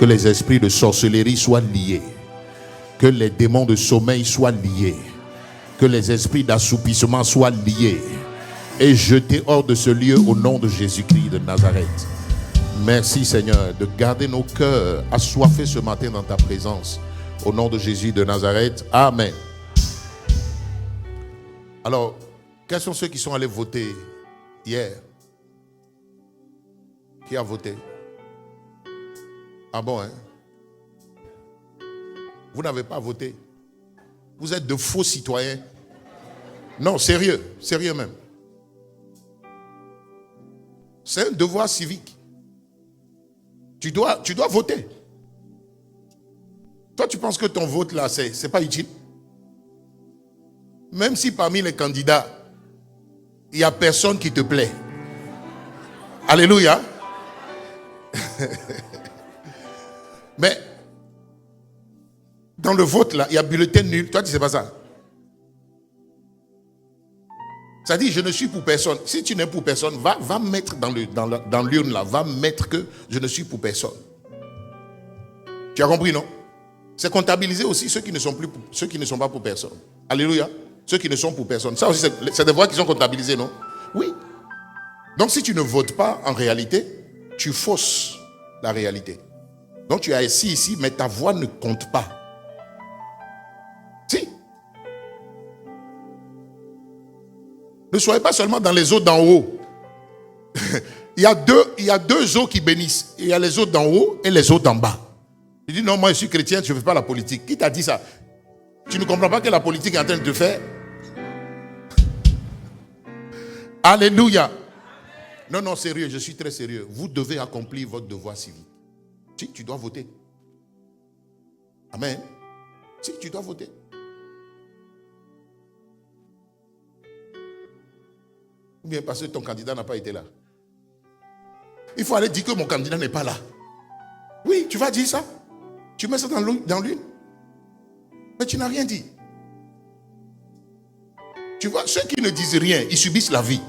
Que les esprits de sorcellerie soient liés. Que les démons de sommeil soient liés. Que les esprits d'assoupissement soient liés. Et jetés hors de ce lieu au nom de Jésus-Christ de Nazareth. Merci Seigneur de garder nos cœurs assoiffés ce matin dans ta présence. Au nom de Jésus de Nazareth. Amen. Alors, quels sont ceux qui sont allés voter hier? Qui a voté? Ah bon, hein? Vous n'avez pas voté. Vous êtes de faux citoyens. Non, sérieux même. C'est un devoir civique. Tu dois voter. Toi, tu penses que ton vote là, c'est pas utile? Même si parmi les candidats, il n'y a personne qui te plaît. Alléluia. Mais dans le vote là, il y a bulletin nul. Toi, tu ne sais pas ça. Ça dit, je ne suis pour personne. Si tu n'es pour personne, va mettre dans l'urne là, va mettre que je ne suis pour personne. Tu as compris, non? C'est comptabiliser aussi ceux qui ne sont pas pour personne. Alléluia. Ceux qui ne sont pour personne. Ça aussi, c'est des voix qui sont comptabilisées, non? Oui. Donc, si tu ne votes pas, en réalité, tu fausses la réalité. Donc, tu es assis ici, mais ta voix ne compte pas. Si. Ne soyez pas seulement dans les eaux d'en haut. il y a deux eaux qui bénissent. Il y a les eaux d'en haut et les eaux d'en bas. Tu dis non, moi je suis chrétien, je ne fais pas la politique. Qui t'a dit ça? Tu ne comprends pas que la politique est en train de te faire? Alléluia. Non, sérieux, je suis très sérieux. Vous devez accomplir votre devoir civique. Si, tu dois voter. Amen. Si, tu dois voter. Ou bien parce que ton candidat n'a pas été là. Il faut aller dire que mon candidat n'est pas là. Oui, tu vas dire ça. Tu mets ça dans l'une. Mais tu n'as rien dit. Tu vois, ceux qui ne disent rien, ils subissent la vie.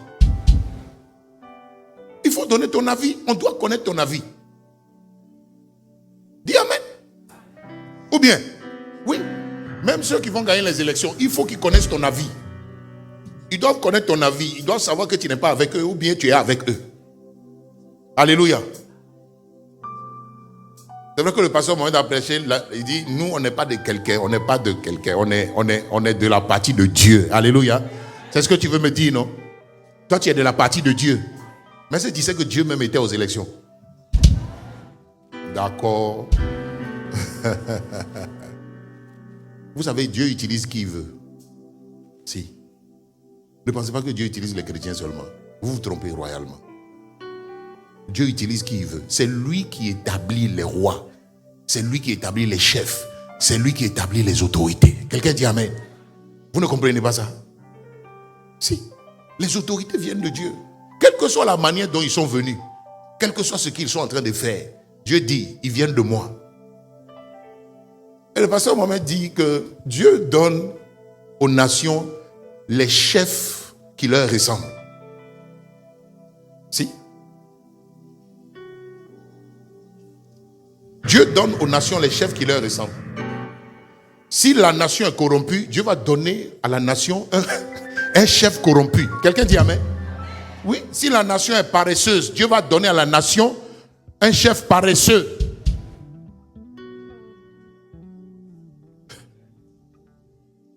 Il faut donner ton avis. On doit connaître ton avis. Dis amen. Ou bien, oui, même ceux qui vont gagner les élections, il faut qu'ils connaissent ton avis. Ils doivent connaître ton avis. Ils doivent savoir que tu n'es pas avec eux ou bien tu es avec eux. Alléluia. C'est vrai que le pasteur Mohamed a prêché, il dit, nous on n'est pas de quelqu'un, on n'est pas de quelqu'un, on est de la partie de Dieu. Alléluia. C'est ce que tu veux me dire, non? Toi tu es de la partie de Dieu. Mais c'est tu sais que Dieu même était aux élections. D'accord. Vous savez, Dieu utilise qui il veut. Si. Ne pensez pas que Dieu utilise les chrétiens seulement. Vous vous trompez royalement. Dieu utilise qui il veut. C'est lui qui établit les rois. C'est lui qui établit les chefs. C'est lui qui établit les autorités. Quelqu'un dit amen. Vous ne comprenez pas ça? Si. Les autorités viennent de Dieu. Quelle que soit la manière dont ils sont venus, quel que soit ce qu'ils sont en train de faire, Dieu dit, ils viennent de moi. Et le pasteur Mohamed dit que Dieu donne aux nations les chefs qui leur ressemblent. Si. Dieu donne aux nations les chefs qui leur ressemblent. Si la nation est corrompue, Dieu va donner à la nation un chef corrompu. Quelqu'un dit amen? Oui, si la nation est paresseuse, Dieu va donner à la nation un chef paresseux.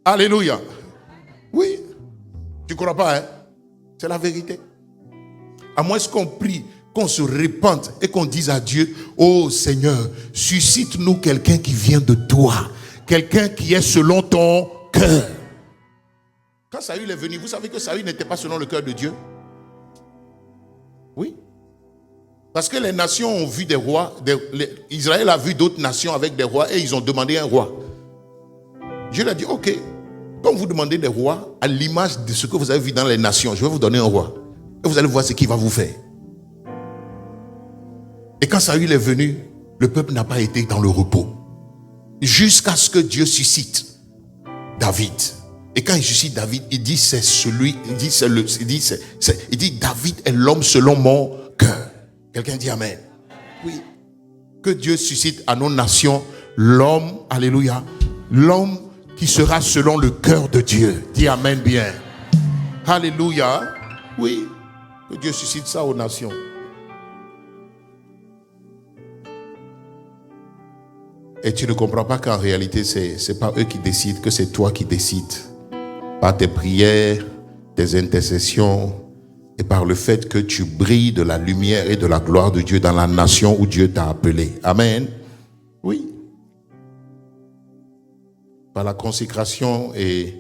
Alléluia. Oui. Tu ne crois pas, hein? C'est la vérité. À moins qu'on prie, qu'on se répande et qu'on dise à Dieu, oh Seigneur, suscite-nous quelqu'un qui vient de toi. Quelqu'un qui est selon ton cœur. Quand Saül est venu, vous savez que Saül n'était pas selon le cœur de Dieu? Oui. Parce que les nations ont vu des rois. Israël a vu d'autres nations avec des rois et ils ont demandé un roi. Dieu leur a dit, ok, quand vous demandez des rois, à l'image de ce que vous avez vu dans les nations, je vais vous donner un roi. Et vous allez voir ce qu'il va vous faire. Et quand Saül est venu, le peuple n'a pas été dans le repos. Jusqu'à ce que Dieu suscite David. Et quand il suscite David, il dit c'est celui, il dit David est l'homme selon mon cœur. Quelqu'un dit amen. Oui. que Dieu suscite à nos nations l'homme, alléluia, l'homme qui sera selon le cœur de Dieu. Dis amen bien. Alléluia. Oui, que Dieu suscite ça aux nations. Et tu ne comprends pas qu'en réalité, c'est pas eux qui décident, que c'est toi qui décides. Par tes prières, tes intercessions et par le fait que tu brilles de la lumière et de la gloire de Dieu dans la nation où Dieu t'a appelé. Amen. Oui. Par la consécration et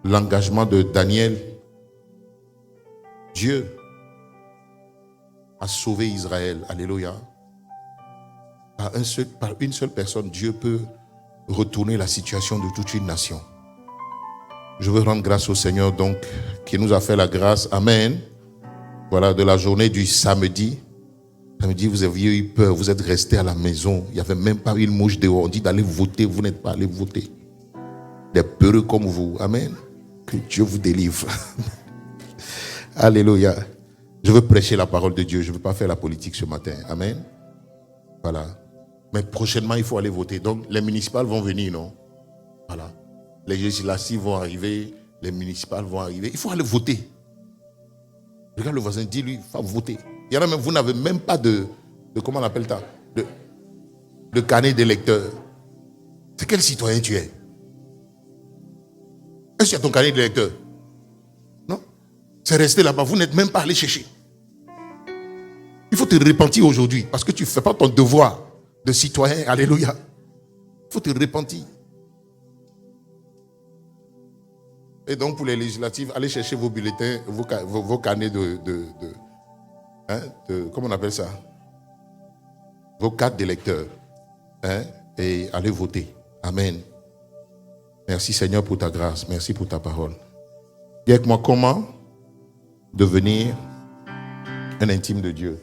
l'engagement de Daniel, Dieu a sauvé Israël. Alléluia. Par une seule personne, Dieu peut retourner la situation de toute une nation. Je veux rendre grâce au Seigneur donc qui nous a fait la grâce. Amen. Voilà, de la journée du samedi. Samedi, vous aviez eu peur, vous êtes restés à la maison. Il n'y avait même pas une mouche dehors. On dit d'aller voter, vous n'êtes pas allé voter. Des peureux comme vous. Amen. Que Dieu vous délivre. Alléluia. Je veux prêcher la parole de Dieu. Je ne veux pas faire la politique ce matin. Amen. Voilà. Mais prochainement, il faut aller voter. Donc, les municipales vont venir, non? Voilà. Les législatives vont arriver. Les municipales vont arriver. Il faut aller voter. Regarde le voisin, dis-lui, il faut voter. Il y en a même, vous n'avez même pas de comment on appelle ça? De carnet d'électeur. C'est quel citoyen tu es? Est-ce qu'il y a ton carnet d'électeur? Non? C'est resté là-bas. Vous n'êtes même pas allé chercher. Il faut te repentir aujourd'hui parce que tu ne fais pas ton devoir de citoyen. Alléluia. Il faut te repentir. Et donc pour les législatives, allez chercher vos bulletins, vos carnets comment on appelle ça? Vos cartes d'électeurs. Et allez voter. Amen. Merci Seigneur pour ta grâce. Merci pour ta parole. Dis avec moi comment devenir un intime de Dieu.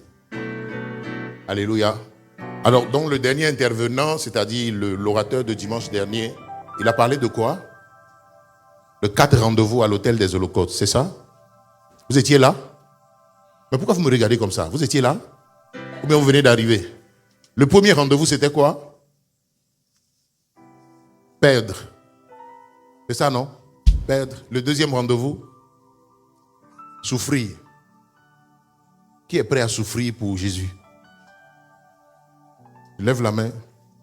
Alléluia. Alors, donc le dernier intervenant, c'est-à-dire l'orateur de dimanche dernier, il a parlé de quoi? Le 4 rendez-vous à l'hôtel des Holocaustes, c'est ça? Vous étiez là? Mais pourquoi vous me regardez comme ça? Vous étiez là? Ou bien vous venez d'arriver? Le premier rendez-vous, c'était quoi? Perdre. C'est ça, non? Perdre. Le deuxième rendez-vous? Souffrir. Qui est prêt à souffrir pour Jésus? Lève la main.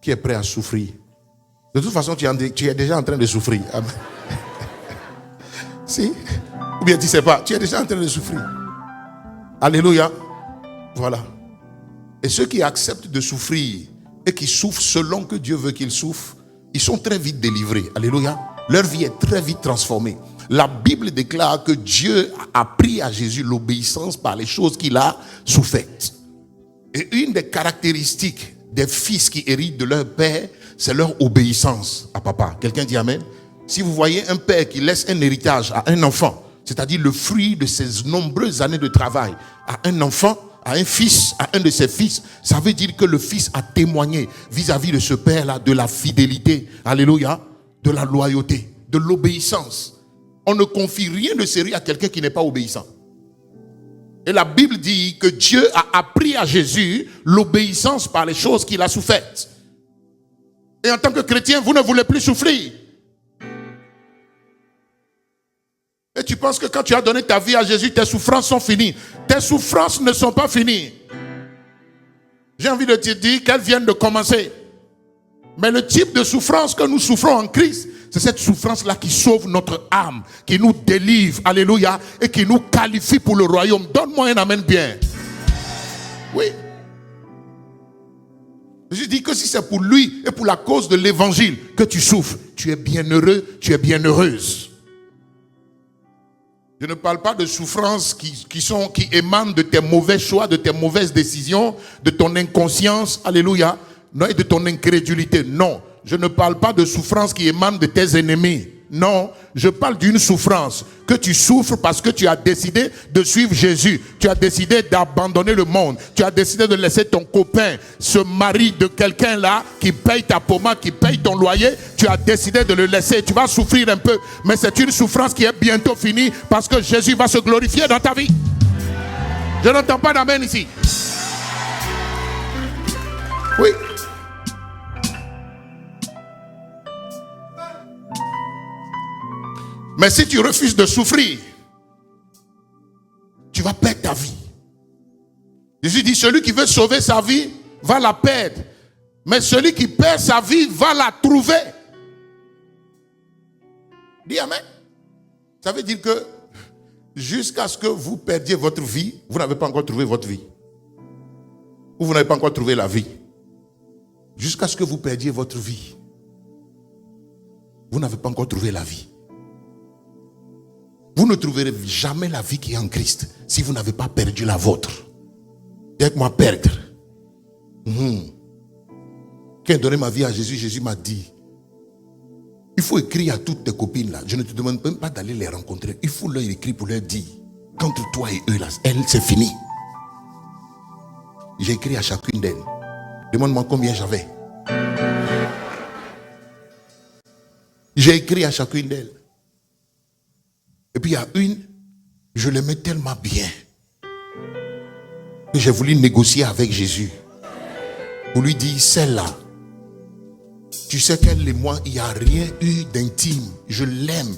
Qui est prêt à souffrir? De toute façon, tu es déjà en train de souffrir. Amen. Si? Ou bien tu ne sais pas, tu es déjà en train de souffrir. Alléluia. Voilà. Et ceux qui acceptent de souffrir et qui souffrent selon que Dieu veut qu'ils souffrent, ils sont très vite délivrés. Alléluia. Leur vie est très vite transformée. La Bible déclare que Dieu a appris à Jésus l'obéissance par les choses qu'il a souffertes. Et une des caractéristiques des fils qui héritent de leur père, c'est leur obéissance à papa. Quelqu'un dit amen? Si vous voyez un père qui laisse un héritage à un enfant, c'est-à-dire le fruit de ses nombreuses années de travail, à un enfant, à un fils, à un de ses fils, ça veut dire que le fils a témoigné vis-à-vis de ce père-là de la fidélité, alléluia, de la loyauté, de l'obéissance. On ne confie rien de sérieux à quelqu'un qui n'est pas obéissant. Et la Bible dit que Dieu a appris à Jésus l'obéissance par les choses qu'il a souffertes. Et en tant que chrétien, vous ne voulez plus souffrir. Et tu penses que quand tu as donné ta vie à Jésus, tes souffrances sont finies. Tes souffrances ne sont pas finies. J'ai envie de te dire qu'elles viennent de commencer. Mais le type de souffrance que nous souffrons en Christ, c'est cette souffrance-là qui sauve notre âme, qui nous délivre, alléluia, et qui nous qualifie pour le royaume. Donne-moi un amen bien. Oui. Je dis que si c'est pour lui et pour la cause de l'évangile que tu souffres, tu es bienheureux, tu es bienheureuse. Je ne parle pas de souffrances qui émanent de tes mauvais choix, de tes mauvaises décisions, de ton inconscience, alléluia, non, et de ton incrédulité. Non, je ne parle pas de souffrances qui émanent de tes ennemis. Non, je parle d'une souffrance que tu souffres parce que tu as décidé de suivre Jésus. Tu as décidé d'abandonner le monde. Tu as décidé de laisser ton copain, ce mari de quelqu'un là qui paye ta pommade, qui paye ton loyer. Tu as décidé de le laisser. Tu vas souffrir un peu, mais c'est une souffrance qui est bientôt finie parce que Jésus va se glorifier dans ta vie. Je n'entends pas d'amen ici. Oui. Mais si tu refuses de souffrir, tu vas perdre ta vie. Jésus dit, celui qui veut sauver sa vie va la perdre. Mais celui qui perd sa vie va la trouver. Dis amen. Ça veut dire que jusqu'à ce que vous perdiez votre vie, vous n'avez pas encore trouvé votre vie. Ou vous n'avez pas encore trouvé la vie. Jusqu'à ce que vous perdiez votre vie, vous n'avez pas encore trouvé la vie. Vous ne trouverez jamais la vie qui est en Christ si vous n'avez pas perdu la vôtre. Dis avec moi, perdre. Quand j'ai donné ma vie à Jésus, Jésus m'a dit, il faut écrire à toutes tes copines là. Je ne te demande même pas d'aller les rencontrer. Il faut leur écrire pour leur dire qu'entre toi et eux là, elle, c'est fini. J'ai écrit à chacune d'elles. Demande-moi combien j'avais. J'ai écrit à chacune d'elles. Et puis il y a une, je l'aimais tellement bien que j'ai voulu négocier avec Jésus pour lui dire, celle-là, tu sais qu'elle et moi, il n'y a rien eu d'intime. Je l'aime.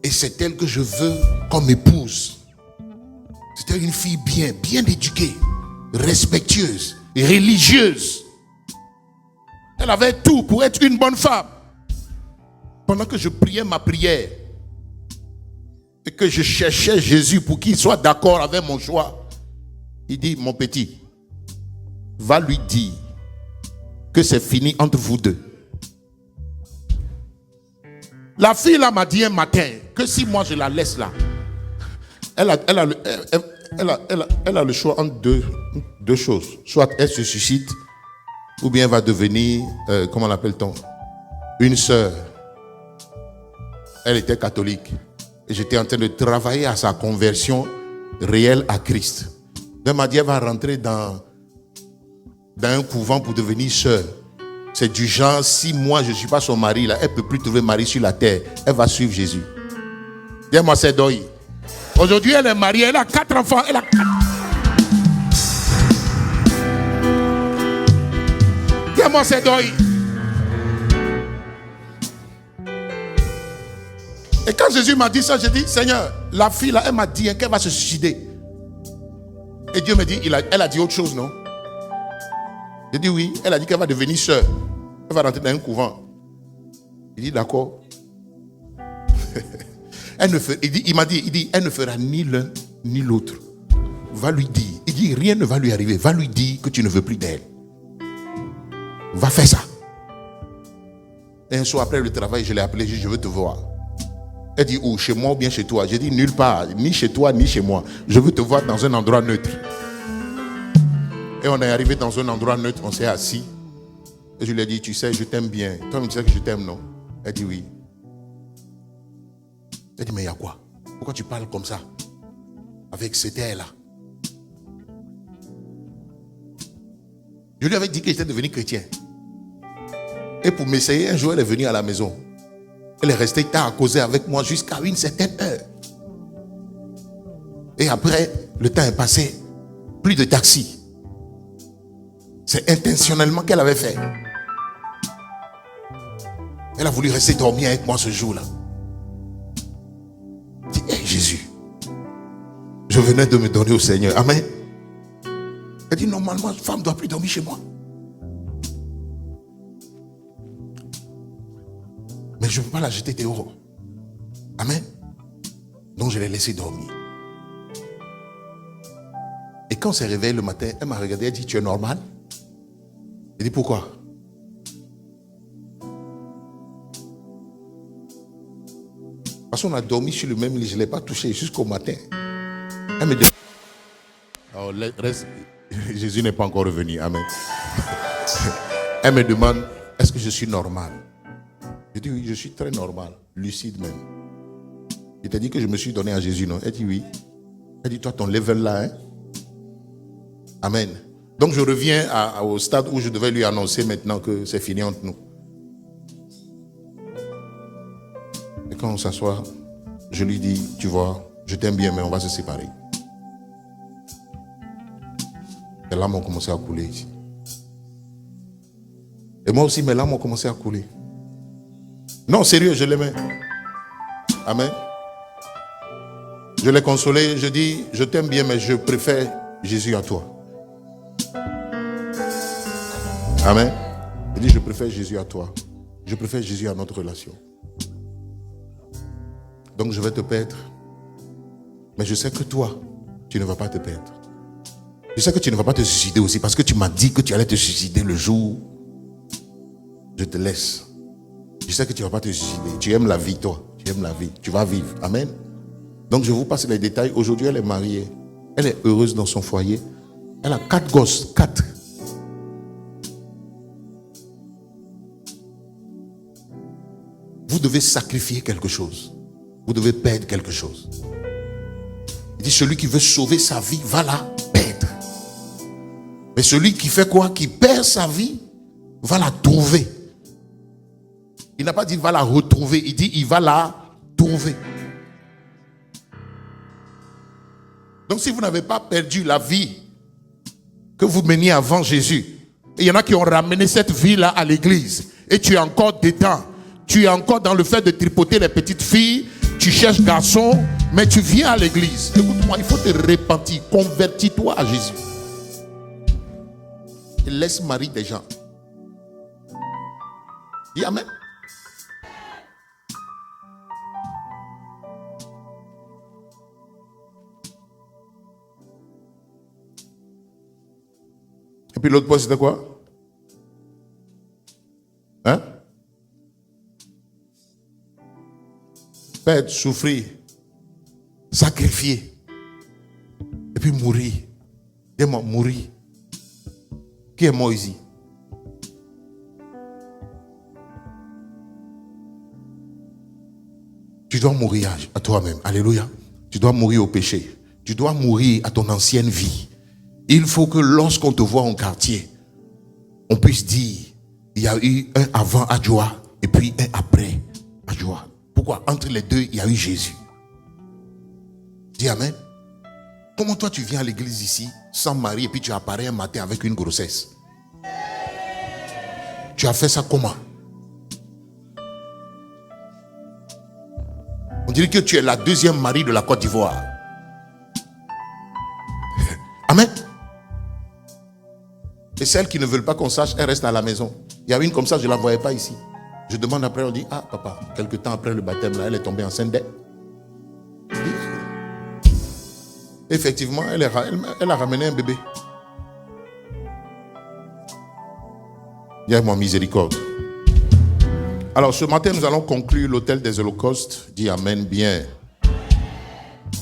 Et c'est elle que je veux comme épouse. C'était une fille bien éduquée, respectueuse, religieuse. Elle avait tout pour être une bonne femme. Pendant que je priais ma prière et que je cherchais Jésus pour qu'il soit d'accord avec mon choix, il dit, mon petit, va lui dire que c'est fini entre vous deux. La fille là m'a dit un matin que si moi je la laisse là, elle a le choix entre deux choses. Soit elle se suicide, ou bien elle va devenir, comment l'appelle-t-on, une sœur. Elle était catholique. Et j'étais en train de travailler à sa conversion réelle à Christ. Elle m'a dit, elle va rentrer dans un couvent pour devenir sœur. C'est du genre, si moi je ne suis pas son mari, là, elle ne peut plus trouver mari sur la terre. Elle va suivre Jésus. Dis-moi, c'est Doi. Aujourd'hui, elle est mariée, elle a 4 enfants. Dis-moi, c'est Doi. Et quand Jésus m'a dit ça, j'ai dit, Seigneur, la fille là, elle m'a dit qu'elle va se suicider. Et Dieu me dit, elle a dit autre chose, non? J'ai dit oui, elle a dit qu'elle va devenir sœur. Elle va rentrer dans un couvent. Il dit d'accord. Il m'a dit, elle ne fera ni l'un ni l'autre. Va lui dire. Il dit, rien ne va lui arriver. Va lui dire que tu ne veux plus d'elle. Va faire ça. Et un soir après le travail, je l'ai appelé, je veux te voir. Elle dit, où? Chez moi ou bien chez toi? J'ai dit, nulle part, ni chez toi, ni chez moi. Je veux te voir dans un endroit neutre. Et on est arrivé dans un endroit neutre, on s'est assis. Et je lui ai dit, tu sais, je t'aime bien. Toi, tu sais que je t'aime, non? Elle dit oui. Elle dit, mais il y a quoi? Pourquoi tu parles comme ça? Avec cet air-là. Je lui avais dit que j'étais devenu chrétien. Et pour m'essayer, un jour, elle est venue à la maison. Elle est restée tard à causer avec moi jusqu'à une certaine heure. Et après, le temps est passé. Plus de taxi. C'est intentionnellement qu'elle avait fait. Elle a voulu rester dormir avec moi ce jour-là. Je dis, hey, Jésus, je venais de me donner au Seigneur. Amen. Elle dit, normalement, une femme ne doit plus dormir chez moi. Mais je ne peux pas la jeter dehors. Amen. Donc je l'ai laissée dormir. Et quand on s'est réveillé le matin, elle m'a regardé, elle dit, tu es normal? J'ai dit, pourquoi? Parce qu'on a dormi sur le même lit, je ne l'ai pas touché jusqu'au matin. Elle me dit, oh, Jésus n'est pas encore revenu. Amen. Elle me demande, est-ce que je suis normal? Je dis oui, je suis très normal, lucide même. Il t'a dit que je me suis donné à Jésus, non? Elle dit oui. Elle dit, toi, ton level là, hein? Amen. Donc je reviens au stade où je devais lui annoncer maintenant que c'est fini entre nous. Et quand on s'assoit, je lui dis, tu vois, je t'aime bien, mais on va se séparer. Les larmes ont commencé à couler ici. Et moi aussi, mes larmes ont commencé à couler. Non, sérieux, je l'aimais. Amen. Je l'ai consolé, je dis, je t'aime bien, mais je préfère Jésus à toi. Amen. Je dis, je préfère Jésus à toi. Je préfère Jésus à notre relation. Donc je vais te perdre. Mais je sais que toi, tu ne vas pas te perdre. Je sais que tu ne vas pas te suicider aussi, parce que tu m'as dit que tu allais te suicider le jour. Je te laisse. Je sais que tu ne vas pas te suicider. Tu aimes la vie, toi. Tu aimes la vie. Tu vas vivre. Amen. Donc je vous passe les détails. Aujourd'hui, elle est mariée. Elle est heureuse dans son foyer. Elle a 4 gosses. 4. Vous devez sacrifier quelque chose. Vous devez perdre quelque chose. Il dit, celui qui veut sauver sa vie va la perdre. Mais celui qui fait quoi? Qui perd sa vie va la trouver. Il n'a pas dit va la retrouver. Il dit il va la trouver. Donc si vous n'avez pas perdu la vie que vous meniez avant Jésus, et il y en a qui ont ramené cette vie-là à l'église, et tu es encore dedans, tu es encore dans le fait de tripoter les petites filles, tu cherches garçon, mais tu viens à l'église. Écoute-moi, il faut te repentir, convertis-toi à Jésus. Et laisse marier des gens. Dis amen. Et puis l'autre point, c'était quoi? Hein? Perdre, souffrir, sacrifier, et puis mourir. Dis-moi, mourir. Qui est mort ici? Tu dois mourir à toi-même. Alléluia. Tu dois mourir au péché. Tu dois mourir à ton ancienne vie. Il faut que lorsqu'on te voit en quartier, on puisse dire, il y a eu un avant Adjoa et puis un après Adjoa. Pourquoi? Entre les deux, il y a eu Jésus. Dis amen. Comment toi tu viens à l'église ici sans mari et puis tu apparais un matin avec une grossesse? Tu as fait ça comment? On dirait que tu es la deuxième mari de la Côte d'Ivoire. Amen. Et celles qui ne veulent pas qu'on sache, elles restent à la maison. Il y avait une comme ça, je ne la voyais pas ici. Je demande après, on dit, ah papa, quelque temps après le baptême, là, elle est tombée enceinte d'elle. Effectivement, elle a ramené un bébé. Dis-moi miséricorde. Alors ce matin, nous allons conclure l'autel des holocaustes. Dis amen bien.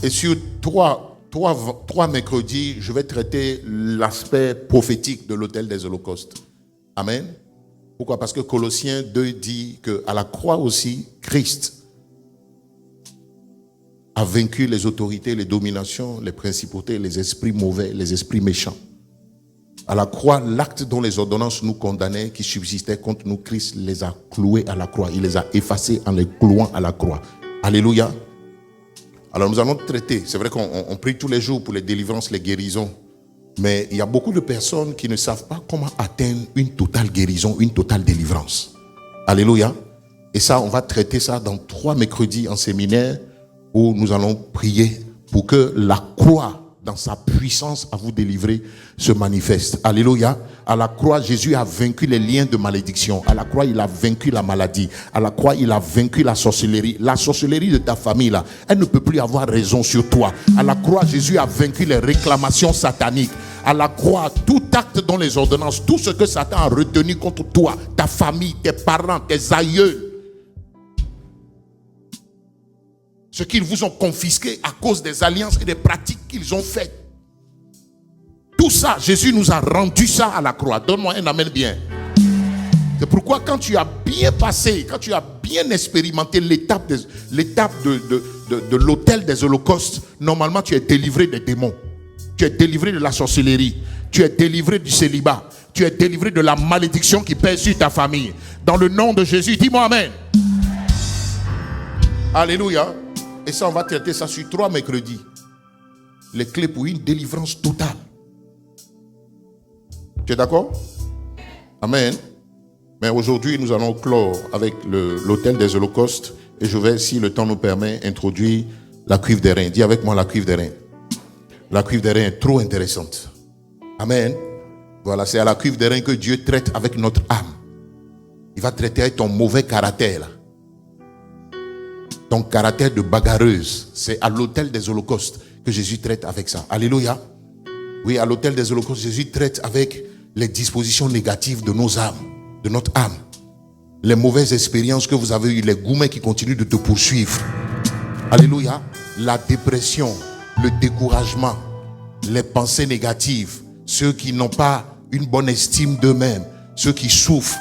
Et sur trois mercredis, je vais traiter l'aspect prophétique de l'autel des holocaustes. Amen. Pourquoi? Parce que Colossiens 2 dit qu'à la croix aussi, Christ a vaincu les autorités, les dominations, les principautés, les esprits mauvais, les esprits méchants. À la croix, l'acte dont les ordonnances nous condamnaient, qui subsistaient contre nous, Christ les a cloués à la croix. Il les a effacés en les clouant à la croix. Alléluia. Alors nous allons traiter, c'est vrai qu'on prie tous les jours pour les délivrances, les guérisons, mais il y a beaucoup de personnes qui ne savent pas comment atteindre une totale guérison, une totale délivrance. Alléluia. Et ça, on va traiter ça dans 3 mercredis en séminaire où nous allons prier pour que la croix, dans sa puissance à vous délivrer, se manifeste. Alléluia. À la croix, Jésus a vaincu les liens de malédiction. À la croix, il a vaincu la maladie. À la croix, il a vaincu la sorcellerie. La sorcellerie de ta famille, là, elle ne peut plus avoir raison sur toi. À la croix, Jésus a vaincu les réclamations sataniques. À la croix, tout acte dont les ordonnances, tout ce que Satan a retenu contre toi, ta famille, tes parents, tes aïeux, ce qu'ils vous ont confisqué à cause des alliances et des pratiques qu'ils ont faites. Tout ça, Jésus nous a rendu ça à la croix. Donne-moi un amen bien. C'est pourquoi quand tu as bien passé, quand tu as bien expérimenté l'étape de l'autel des holocaustes, normalement tu es délivré des démons. Tu es délivré de la sorcellerie. Tu es délivré du célibat. Tu es délivré de la malédiction qui pèse sur ta famille. Dans le nom de Jésus, dis-moi amen. Alléluia. Et ça, on va traiter ça sur 3 mercredis. Les clés pour une délivrance totale. Tu es d'accord? Amen. Mais aujourd'hui, nous allons clore avec l'autel des holocaustes. Et je vais, si le temps nous permet, introduire la cuivre des reins. Dis avec moi la cuivre des reins. La cuivre des reins est trop intéressante. Amen. Voilà, c'est à la cuivre des reins que Dieu traite avec notre âme. Il va traiter avec ton mauvais caractère. Là. Ton caractère de bagarreuse. C'est à l'autel des holocaustes que Jésus traite avec ça. Alléluia. Oui, à l'autel des holocaustes, Jésus traite avec les dispositions négatives de nos âmes, de notre âme. Les mauvaises expériences que vous avez eues, les gourmets qui continuent de te poursuivre. Alléluia. La dépression, le découragement, les pensées négatives, ceux qui n'ont pas une bonne estime d'eux-mêmes, ceux qui souffrent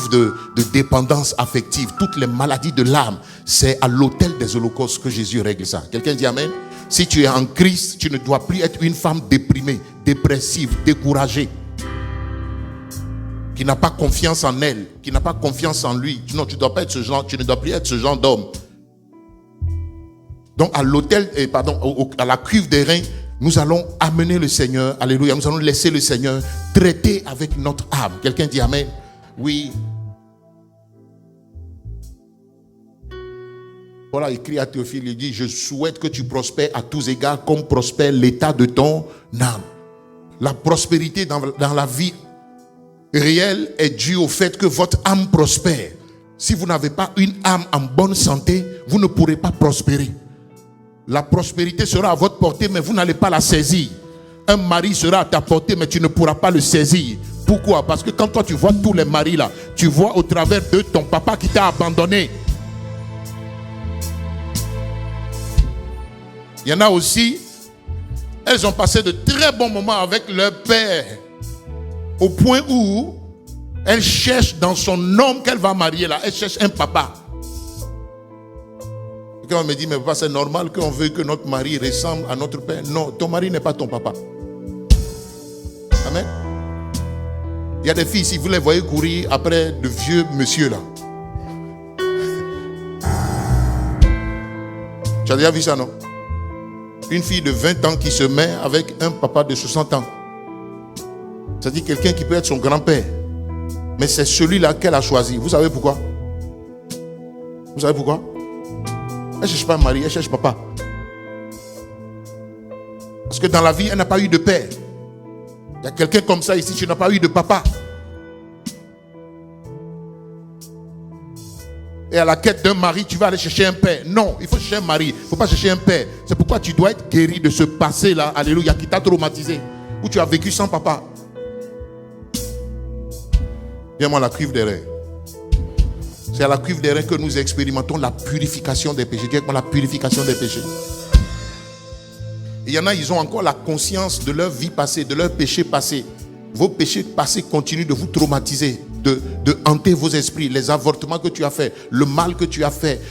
de dépendance affective, toutes les maladies de l'âme, c'est à l'autel des holocaustes que Jésus règle ça. Quelqu'un dit Amen? Si tu es en Christ, tu ne dois plus être une femme déprimée, dépressive, découragée, qui n'a pas confiance en elle, qui n'a pas confiance en lui. Non, tu ne dois plus être ce genre d'homme. Donc à la cuivre des reins, nous allons amener le Seigneur, alléluia, nous allons laisser le Seigneur traiter avec notre âme. Quelqu'un dit Amen? Oui. Paul a écrit à Théophile, il dit, je souhaite que tu prospères à tous égards comme prospère l'état de ton âme. La prospérité dans la vie réelle est due au fait que votre âme prospère. Si vous n'avez pas une âme en bonne santé, vous ne pourrez pas prospérer. La prospérité sera à votre portée, mais vous n'allez pas la saisir. Un mari sera à ta portée, mais tu ne pourras pas le saisir. Pourquoi? Parce que quand toi tu vois tous les maris là, tu vois au travers de ton papa qui t'a abandonné. Il y en a aussi, elles ont passé de très bons moments avec leur père, au point où elles cherchent dans son homme qu'elle va marier là, elle cherche un papa. Quand on me dit, mais papa, c'est normal qu'on veuille que notre mari ressemble à notre père. Non, ton mari n'est pas ton papa. Amen. Il y a des filles, si vous les voyez courir après de vieux monsieur là. Tu as déjà vu ça, non? Une fille de 20 ans qui se met avec un papa de 60 ans. C'est-à-dire quelqu'un qui peut être son grand-père. Mais c'est celui-là qu'elle a choisi. Vous savez pourquoi? Vous savez pourquoi? Elle ne cherche pas un mari, elle cherche papa. Parce que dans la vie, elle n'a pas eu de père. Il y a quelqu'un comme ça ici, tu n'as pas eu de papa. Et à la quête d'un mari, tu vas aller chercher un père. Non, il faut chercher un mari. Il ne faut pas chercher un père. C'est pourquoi tu dois être guéri de ce passé-là, alléluia, qui t'a traumatisé. Où tu as vécu sans papa. Viens-moi la cuivre des reins. C'est à la cuivre des reins que nous expérimentons la purification des péchés. Dis-moi la purification des péchés. Il y en a, ils ont encore la conscience de leur vie passée, de leurs péchés passés. Vos péchés passés continuent de vous traumatiser, de hanter vos esprits, les avortements que tu as fait, le mal que tu as fait.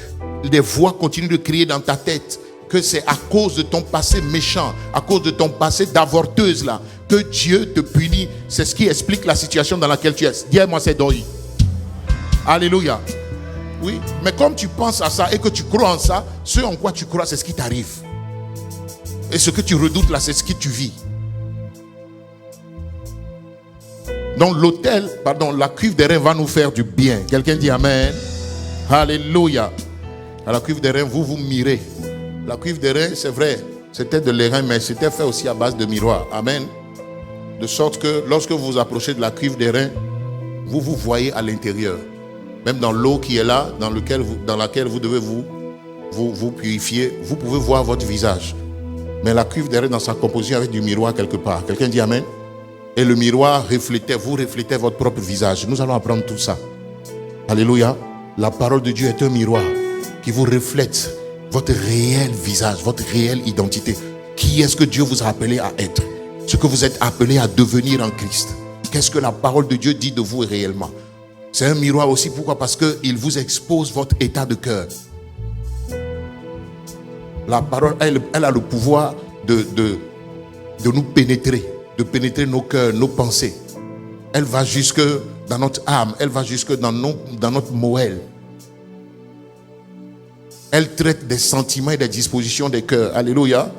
Les voix continuent de crier dans ta tête que c'est à cause de ton passé méchant, à cause de ton passé d'avorteuse là, que Dieu te punit. C'est ce qui explique la situation dans laquelle tu es. Dis-moi, c'est Doi. Alléluia. Oui, mais comme tu penses à ça et que tu crois en ça, ce en quoi tu crois, c'est ce qui t'arrive. Et ce que tu redoutes là, c'est ce que tu vis. Donc la cuivre des reins va nous faire du bien. Quelqu'un dit Amen. Alléluia. À la cuivre des reins, vous mirez. La cuivre des reins, c'est vrai, c'était de l'airain, mais c'était fait aussi à base de miroir. Amen. De sorte que lorsque vous vous approchez de la cuivre des reins, vous vous voyez à l'intérieur. Même dans l'eau qui est là, dans laquelle vous devez vous purifier, vous pouvez voir votre visage. Mais la cuivre des reins dans sa composition avec du miroir quelque part. Quelqu'un dit Amen. Et le miroir vous reflétez votre propre visage. Nous allons apprendre tout ça. Alléluia. La parole de Dieu est un miroir qui vous reflète votre réel visage, votre réelle identité. Qui est-ce que Dieu vous a appelé à être? Ce que vous êtes appelé à devenir en Christ. Qu'est-ce que la parole de Dieu dit de vous réellement? C'est un miroir aussi. Pourquoi? Parce qu'il vous expose votre état de cœur. La parole, elle a le pouvoir de nous pénétrer, de pénétrer nos cœurs, nos pensées. Elle va jusque dans notre âme, elle va jusque dans notre moelle. Elle traite des sentiments et des dispositions des cœurs. Alléluia.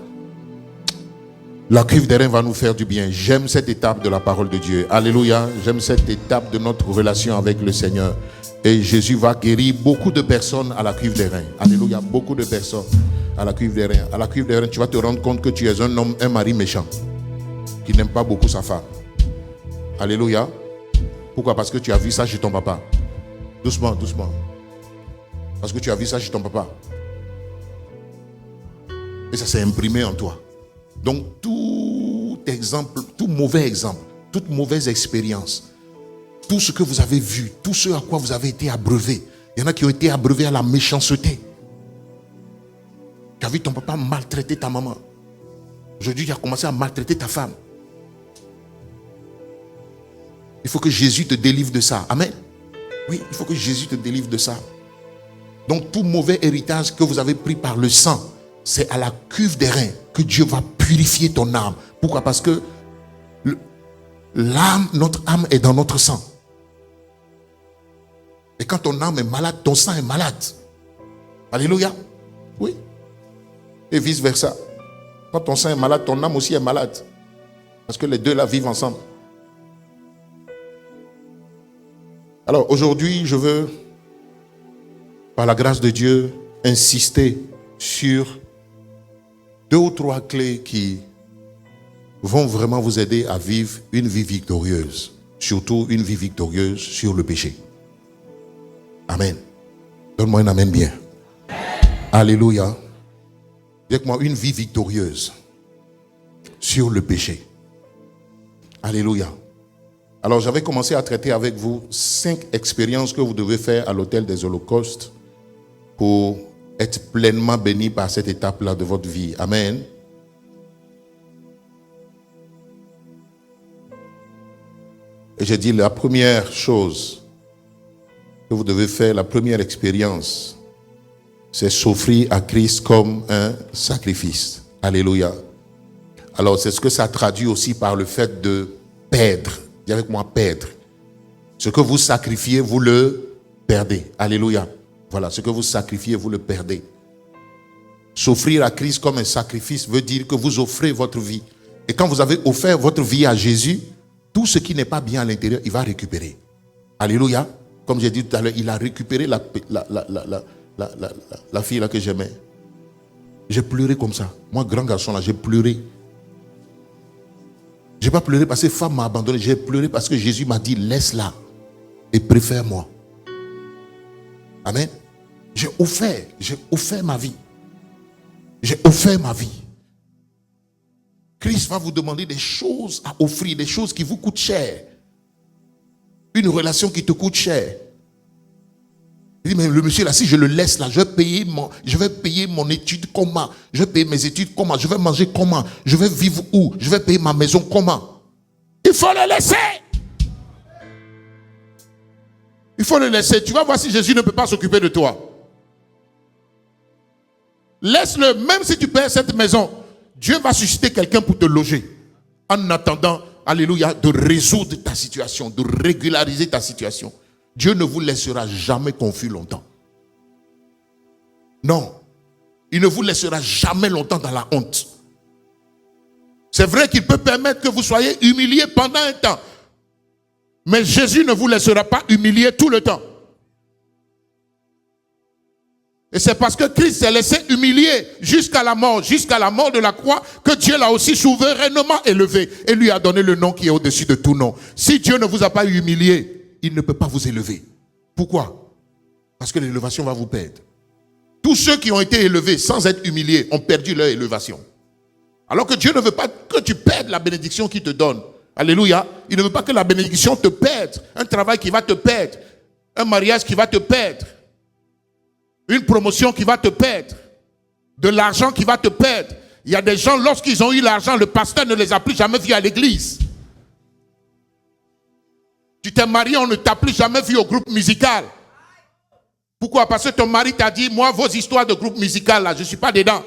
La cuve des reins va nous faire du bien. J'aime cette étape de la parole de Dieu. Alléluia. J'aime cette étape de notre relation avec le Seigneur. Et Jésus va guérir beaucoup de personnes à la cuve des reins. Alléluia. Beaucoup de personnes à la cuve des reins. À la cuve des reins, tu vas te rendre compte que tu es un homme, un mari méchant, qui n'aime pas beaucoup sa femme. Alléluia. Pourquoi? Parce que tu as vu ça chez ton papa. Doucement, doucement. Parce que tu as vu ça chez ton papa. Et ça s'est imprimé en toi. Donc tout exemple, tout mauvais exemple, toute mauvaise expérience, tout ce que vous avez vu, tout ce à quoi vous avez été abreuvé, il y en a qui ont été abreuvés à la méchanceté. Tu as vu ton papa maltraiter ta maman. Aujourd'hui, tu as commencé à maltraiter ta femme. Il faut que Jésus te délivre de ça. Amen. Oui, il faut que Jésus te délivre de ça. Donc tout mauvais héritage que vous avez pris par le sang, c'est à la cuve des reins que Dieu va purifier ton âme. Pourquoi? Parce que l'âme, notre âme est dans notre sang. Et quand ton âme est malade, ton sang est malade. Alléluia. Oui. Et vice versa. Quand ton sang est malade, ton âme aussi est malade. Parce que les deux là vivent ensemble. Alors aujourd'hui, je veux, par la grâce de Dieu, insister sur 2 ou 3 clés qui vont vraiment vous aider à vivre une vie victorieuse. Surtout une vie victorieuse sur le péché. Amen. Donne-moi un amen bien. Alléluia. Dis avec moi, une vie victorieuse sur le péché. Alléluia. Alors j'avais commencé à traiter avec vous 5 expériences que vous devez faire à l'autel des holocaustes pour être pleinement béni par cette étape-là de votre vie. Amen. Et j'ai dit la première chose que vous devez faire, la première expérience, c'est s'offrir à Christ comme un sacrifice. Alléluia. Alors c'est ce que ça traduit aussi par le fait de perdre. Dis avec moi, perdre. Ce que vous sacrifiez, vous le perdez. Alléluia. Voilà, ce que vous sacrifiez, vous le perdez. S'offrir à Christ comme un sacrifice veut dire que vous offrez votre vie. Et quand vous avez offert votre vie à Jésus, tout ce qui n'est pas bien à l'intérieur, il va récupérer. Alléluia. Comme j'ai dit tout à l'heure, il a récupéré la fille là que j'aimais. J'ai pleuré comme ça. Moi, grand garçon là, j'ai pleuré. Je n'ai pas pleuré parce que femme m'a abandonné. J'ai pleuré parce que Jésus m'a dit, laisse-la et préfère-moi. Amen. J'ai offert ma vie. J'ai offert ma vie. Christ va vous demander des choses à offrir, des choses qui vous coûtent cher. Une relation qui te coûte cher. Il dit, mais le monsieur là, si je le laisse là, je vais payer mon étude comment? Je vais payer mes études comment? Je vais manger comment? Je vais vivre où? Je vais payer ma maison comment? Il faut le laisser. Il faut le laisser. Tu vas voir si Jésus ne peut pas s'occuper de toi. Laisse-le, même si tu perds cette maison, Dieu va susciter quelqu'un pour te loger. En attendant, alléluia, de résoudre ta situation, de régulariser ta situation. Dieu ne vous laissera jamais confus longtemps. Non. Il ne vous laissera jamais longtemps dans la honte. C'est vrai qu'il peut permettre que vous soyez humiliés pendant un temps. Mais Jésus ne vous laissera pas humilier tout le temps. Et c'est parce que Christ s'est laissé humilier jusqu'à la mort de la croix, que Dieu l'a aussi souverainement élevé et lui a donné le nom qui est au-dessus de tout nom. Si Dieu ne vous a pas humilié, il ne peut pas vous élever. Pourquoi? Parce que l'élévation va vous perdre. Tous ceux qui ont été élevés sans être humiliés ont perdu leur élévation. Alors que Dieu ne veut pas que tu perdes la bénédiction qu'il te donne. Alléluia. Il ne veut pas que la bénédiction te perde. Un travail qui va te perdre. Un mariage qui va te perdre. Une promotion qui va te perdre. De l'argent qui va te perdre. Il y a des gens, lorsqu'ils ont eu l'argent, le pasteur ne les a plus jamais vus à l'église. Tu t'es marié, on ne t'a plus jamais vu au groupe musical. Pourquoi? Parce que ton mari t'a dit, moi, vos histoires de groupe musical, là, je ne suis pas dedans.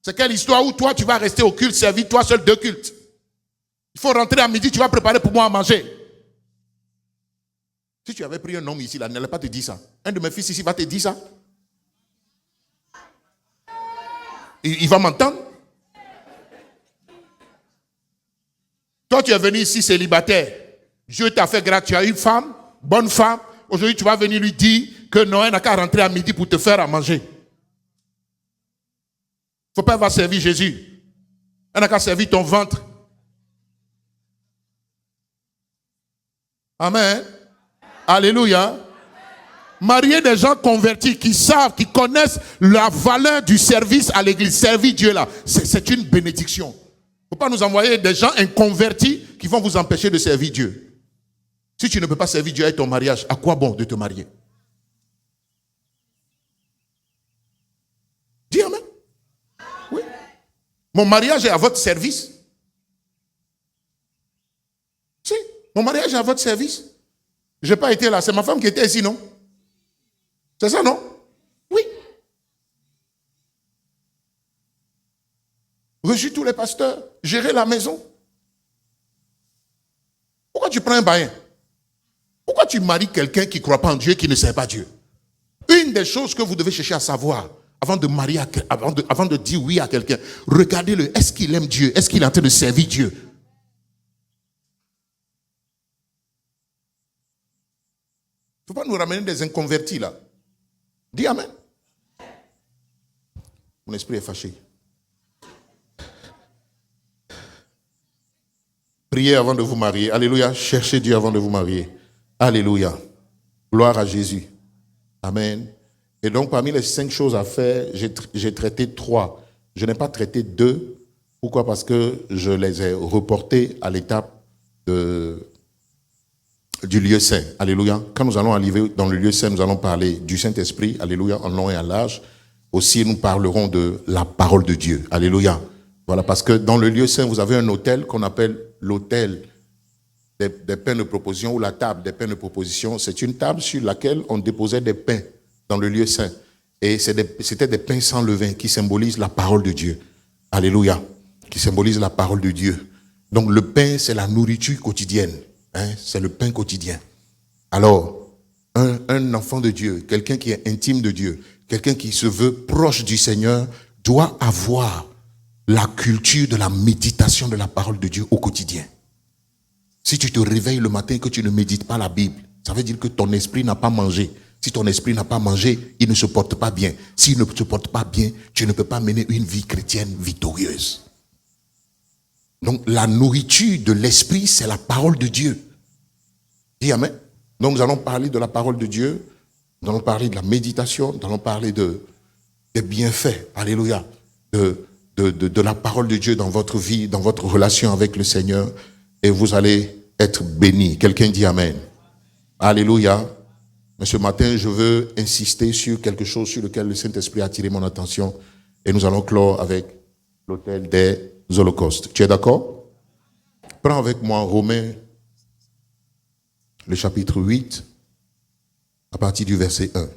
C'est quelle histoire où toi, tu vas rester au culte, servir toi seul 2 cultes. Il faut rentrer à midi, tu vas préparer pour moi à manger. Si tu avais pris un homme ici, là, il n'allait pas te dire ça. Un de mes fils ici va te dire ça. Il va m'entendre. Toi, tu es venu ici célibataire. Dieu t'a fait grâce. Tu as une femme, bonne femme. Aujourd'hui, tu vas venir lui dire que non, elle n'a qu'à rentrer à midi pour te faire à manger. Faut pas avoir servi Jésus. Elle n'a qu'à servir ton ventre. Amen. Alléluia. Marier des gens convertis qui savent, qui connaissent la valeur du service à l'église. Servir Dieu là, c'est une bénédiction. Il ne faut pas nous envoyer des gens inconvertis qui vont vous empêcher de servir Dieu. Si tu ne peux pas servir Dieu avec ton mariage, à quoi bon de te marier? Dis amen. Oui. Mon mariage est à votre service. Si, mon mariage est à votre service. Je n'ai pas été là, c'est ma femme qui était ici, non? C'est ça, non? Oui. Reçu tous les pasteurs, gérer la maison. Pourquoi tu prends un bain? Pourquoi tu maries quelqu'un qui ne croit pas en Dieu et qui ne sert pas Dieu? Une des choses que vous devez chercher à savoir avant de marier, avant de dire oui à quelqu'un, regardez-le. Est-ce qu'il aime Dieu? Est-ce qu'il est en train de servir Dieu? Il ne faut pas nous ramener des inconvertis là. Dis amen. Mon esprit est fâché. Priez avant de vous marier. Alléluia. Cherchez Dieu avant de vous marier. Alléluia. Gloire à Jésus. Amen. Et donc, parmi les 5 choses à faire, j'ai traité 3. Je n'ai pas traité 2. Pourquoi? Parce que je les ai reportés à l'étape du lieu saint. Alléluia. Quand nous allons arriver dans le lieu saint, nous allons parler du Saint-Esprit. Alléluia. En long et en large. Aussi, nous parlerons de la parole de Dieu. Alléluia. Voilà, parce que dans le lieu saint, vous avez un autel qu'on appelle l'autel des pains de proposition ou la table des pains de proposition. C'est une table sur laquelle on déposait des pains dans le lieu saint. Et c'était des pains sans levain qui symbolisent la parole de Dieu. Alléluia. Qui symbolisent la parole de Dieu. Donc le pain, c'est la nourriture quotidienne. C'est le pain quotidien. Alors, un enfant de Dieu, quelqu'un qui est intime de Dieu, quelqu'un qui se veut proche du Seigneur, doit avoir la culture de la méditation de la parole de Dieu au quotidien. Si tu te réveilles le matin et que tu ne médites pas la Bible, ça veut dire que ton esprit n'a pas mangé. Si ton esprit n'a pas mangé, il ne se porte pas bien. S'il ne se porte pas bien, tu ne peux pas mener une vie chrétienne victorieuse. Donc la nourriture de l'esprit, c'est la parole de Dieu. Dis amen. Donc nous allons parler de la parole de Dieu, nous allons parler de la méditation, nous allons parler des bienfaits, alléluia, de la parole de Dieu dans votre vie, dans votre relation avec le Seigneur, et vous allez être bénis. Quelqu'un dit amen. Alléluia. Mais ce matin, je veux insister sur quelque chose sur lequel le Saint-Esprit a attiré mon attention, et nous allons clore avec l'autel des holocaustes. Tu es d'accord? Prends avec moi Romains, le chapitre 8, à partir du verset 1.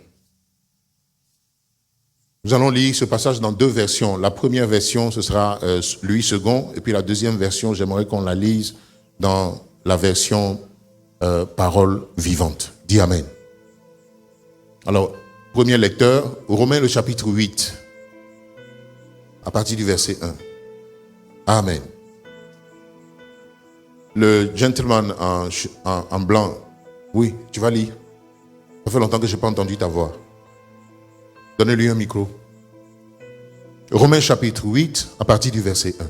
Nous allons lire ce passage dans 2 versions. La première version, ce sera Louis II, et puis la deuxième version, j'aimerais qu'on la lise dans la version parole vivante. Dis amen. Alors, premier lecteur, Romains le chapitre 8, à partir du verset 1. Amen. Le gentleman en blanc, oui, tu vas lire. Ça fait longtemps que je n'ai pas entendu ta voix. Donnez-lui un micro. Romains chapitre 8, à partir du verset 1.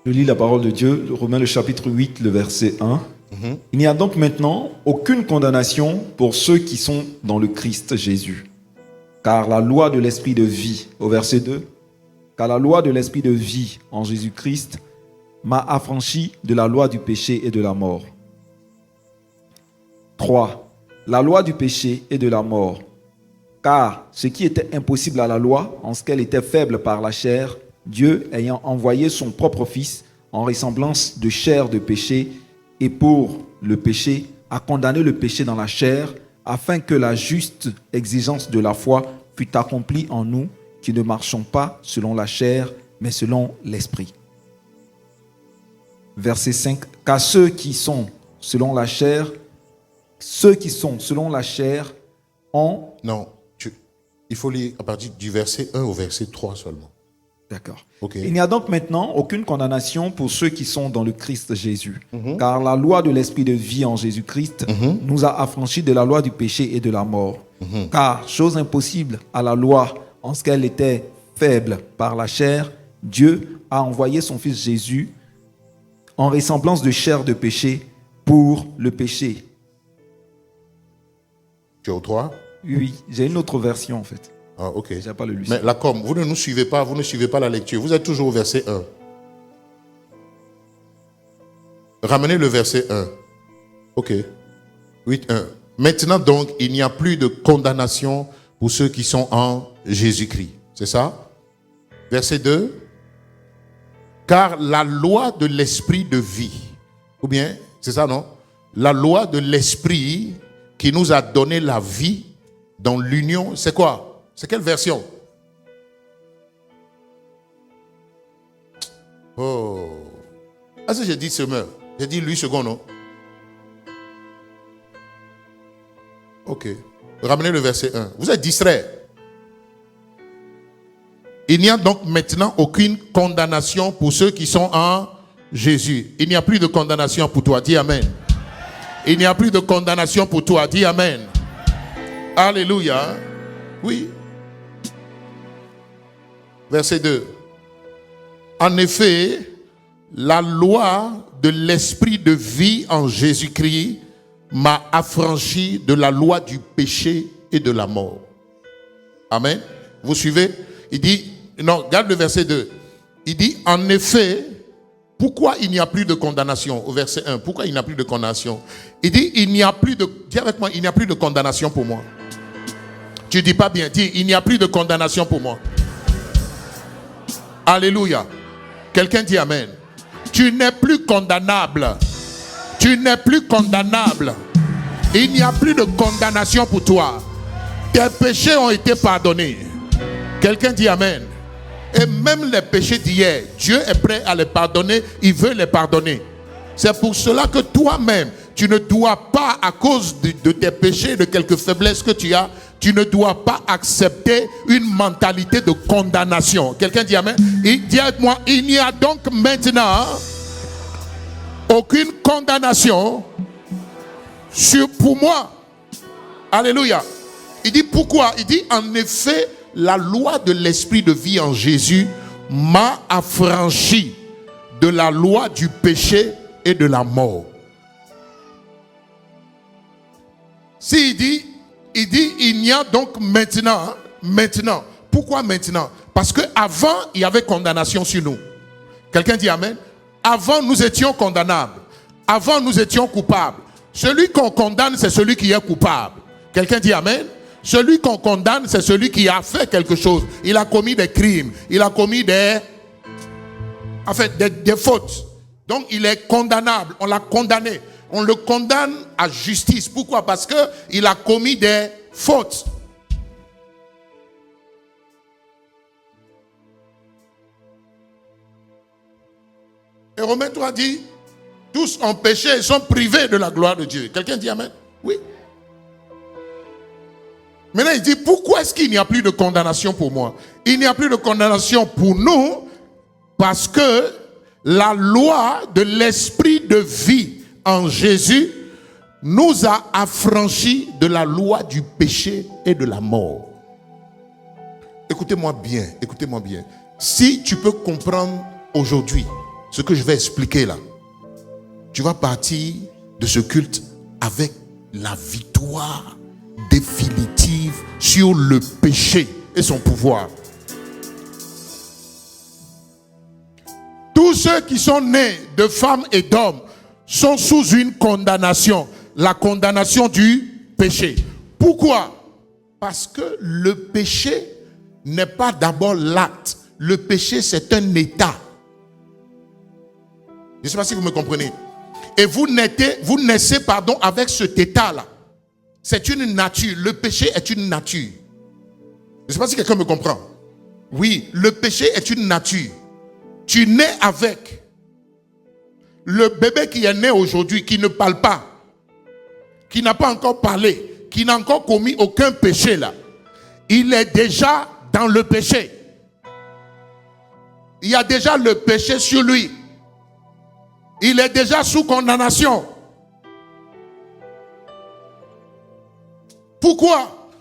Je lis la parole de Dieu, Romains le chapitre 8, le verset 1. Il n'y a donc maintenant aucune condamnation pour ceux qui sont dans le Christ Jésus. Car la loi de l'esprit de vie, au verset 2, car la loi de l'esprit de vie en Jésus-Christ m'a affranchi de la loi du péché et de la mort. 3. La loi du péché et de la mort. Car ce qui était impossible à la loi, en ce qu'elle était faible par la chair, Dieu ayant envoyé son propre Fils en ressemblance de chair de péché, et pour le péché, a condamné le péché dans la chair, afin que la juste exigence de la foi fût accomplie en nous, qui ne marchons pas selon la chair, mais selon l'esprit. Verset 5. Car ceux qui sont selon la chair ont... Non, Il faut lire à partir du verset 1 au verset 3 seulement. D'accord. Ok. Il n'y a donc maintenant aucune condamnation pour ceux qui sont dans le Christ Jésus. Car la loi de l'esprit de vie en Jésus-Christ nous a affranchis de la loi du péché et de la mort. Car, chose impossible à la loi en ce qu'elle était faible par la chair, Dieu a envoyé son Fils Jésus en ressemblance de chair de péché pour le péché. Tu es au 3? Oui, j'ai une autre version en fait. Ah, ok. J'ai pas le Lucien. Mais là, comme vous ne nous suivez pas, vous ne suivez pas la lecture. Vous êtes toujours au verset 1. Ramenez le verset 1. Ok. 8.1. Maintenant donc, il n'y a plus de condamnation pour ceux qui sont en Jésus-Christ. C'est ça? Verset 2. Car la loi de l'esprit de vie, ou bien, c'est ça, non? La loi de l'esprit qui nous a donné la vie dans l'union, c'est quoi? C'est quelle version? Oh. Ah, ça j'ai dit semeur. J'ai dit lui second, non? Ok. Ramenez le verset 1. Vous êtes distrait. Il n'y a donc maintenant aucune condamnation pour ceux qui sont en Jésus. Il n'y a plus de condamnation pour toi. Dis Amen. Il n'y a plus de condamnation pour toi. Dis Amen. Alléluia. Oui. Verset 2. En effet, la loi de l'esprit de vie en Jésus-Christ m'a affranchi de la loi du péché et de la mort. Amen. Vous suivez? Il dit, non, regarde le verset 2. Il dit, en effet, pourquoi il n'y a plus de condamnation? Au verset 1, pourquoi il n'y a plus de condamnation? Il dit, il n'y a plus de, dis avec moi, il n'y a plus de condamnation pour moi. Tu dis pas bien, dis, il n'y a plus de condamnation pour moi. Alléluia. Quelqu'un dit Amen. Tu n'es plus condamnable. Tu n'es plus condamnable. Il n'y a plus de condamnation pour toi. Tes péchés ont été pardonnés. Quelqu'un dit Amen. Et même les péchés d'hier, Dieu est prêt à les pardonner. Il veut les pardonner. C'est pour cela que toi-même, tu ne dois pas, à cause de tes péchés, de quelques faiblesses que tu as, tu ne dois pas accepter une mentalité de condamnation. Quelqu'un dit Amen. Il dit avec moi, il n'y a donc maintenant aucune condamnation pour moi. Alléluia. Il dit pourquoi? Il dit en effet, la loi de l'esprit de vie en Jésus m'a affranchi de la loi du péché et de la mort. Si il dit, il n'y a donc maintenant. Pourquoi maintenant? Parce qu'avant, il y avait condamnation sur nous. Quelqu'un dit Amen. Avant, nous étions condamnables. Avant, nous étions coupables. Celui qu'on condamne, c'est celui qui est coupable. Quelqu'un dit Amen. Celui qu'on condamne, c'est celui qui a fait quelque chose. Il a commis des crimes. Il a commis des fautes. Donc, il est condamnable. On l'a condamné. On le condamne à justice. Pourquoi? Parce qu'il a commis des fautes. Et Romains 3 dit, tous ont péché et sont privés de la gloire de Dieu. Quelqu'un dit Amen? Oui. Maintenant, il dit, pourquoi est-ce qu'il n'y a plus de condamnation pour moi? Il n'y a plus de condamnation pour nous parce que la loi de l'esprit de vie en Jésus nous a affranchis de la loi du péché et de la mort. Écoutez-moi bien, écoutez-moi bien. Si tu peux comprendre aujourd'hui ce que je vais expliquer là, tu vas partir de ce culte avec la victoire définitive sur le péché et son pouvoir. Tous ceux qui sont nés de femmes et d'hommes sont sous une condamnation, la condamnation du péché. Pourquoi? Parce que le péché n'est pas d'abord l'acte. Le péché, c'est un état. Je ne sais pas si vous me comprenez. Et vous naissez avec cet état-là. C'est une nature. Le péché est une nature. Je ne sais pas si quelqu'un me comprend. Oui, le péché est une nature. Tu nais avec. Le bébé qui est né aujourd'hui, qui ne parle pas, qui n'a pas encore parlé, qui n'a encore commis aucun péché là, il est déjà dans le péché. Il y a déjà le péché sur lui. Il est déjà sous condamnation. Pourquoi?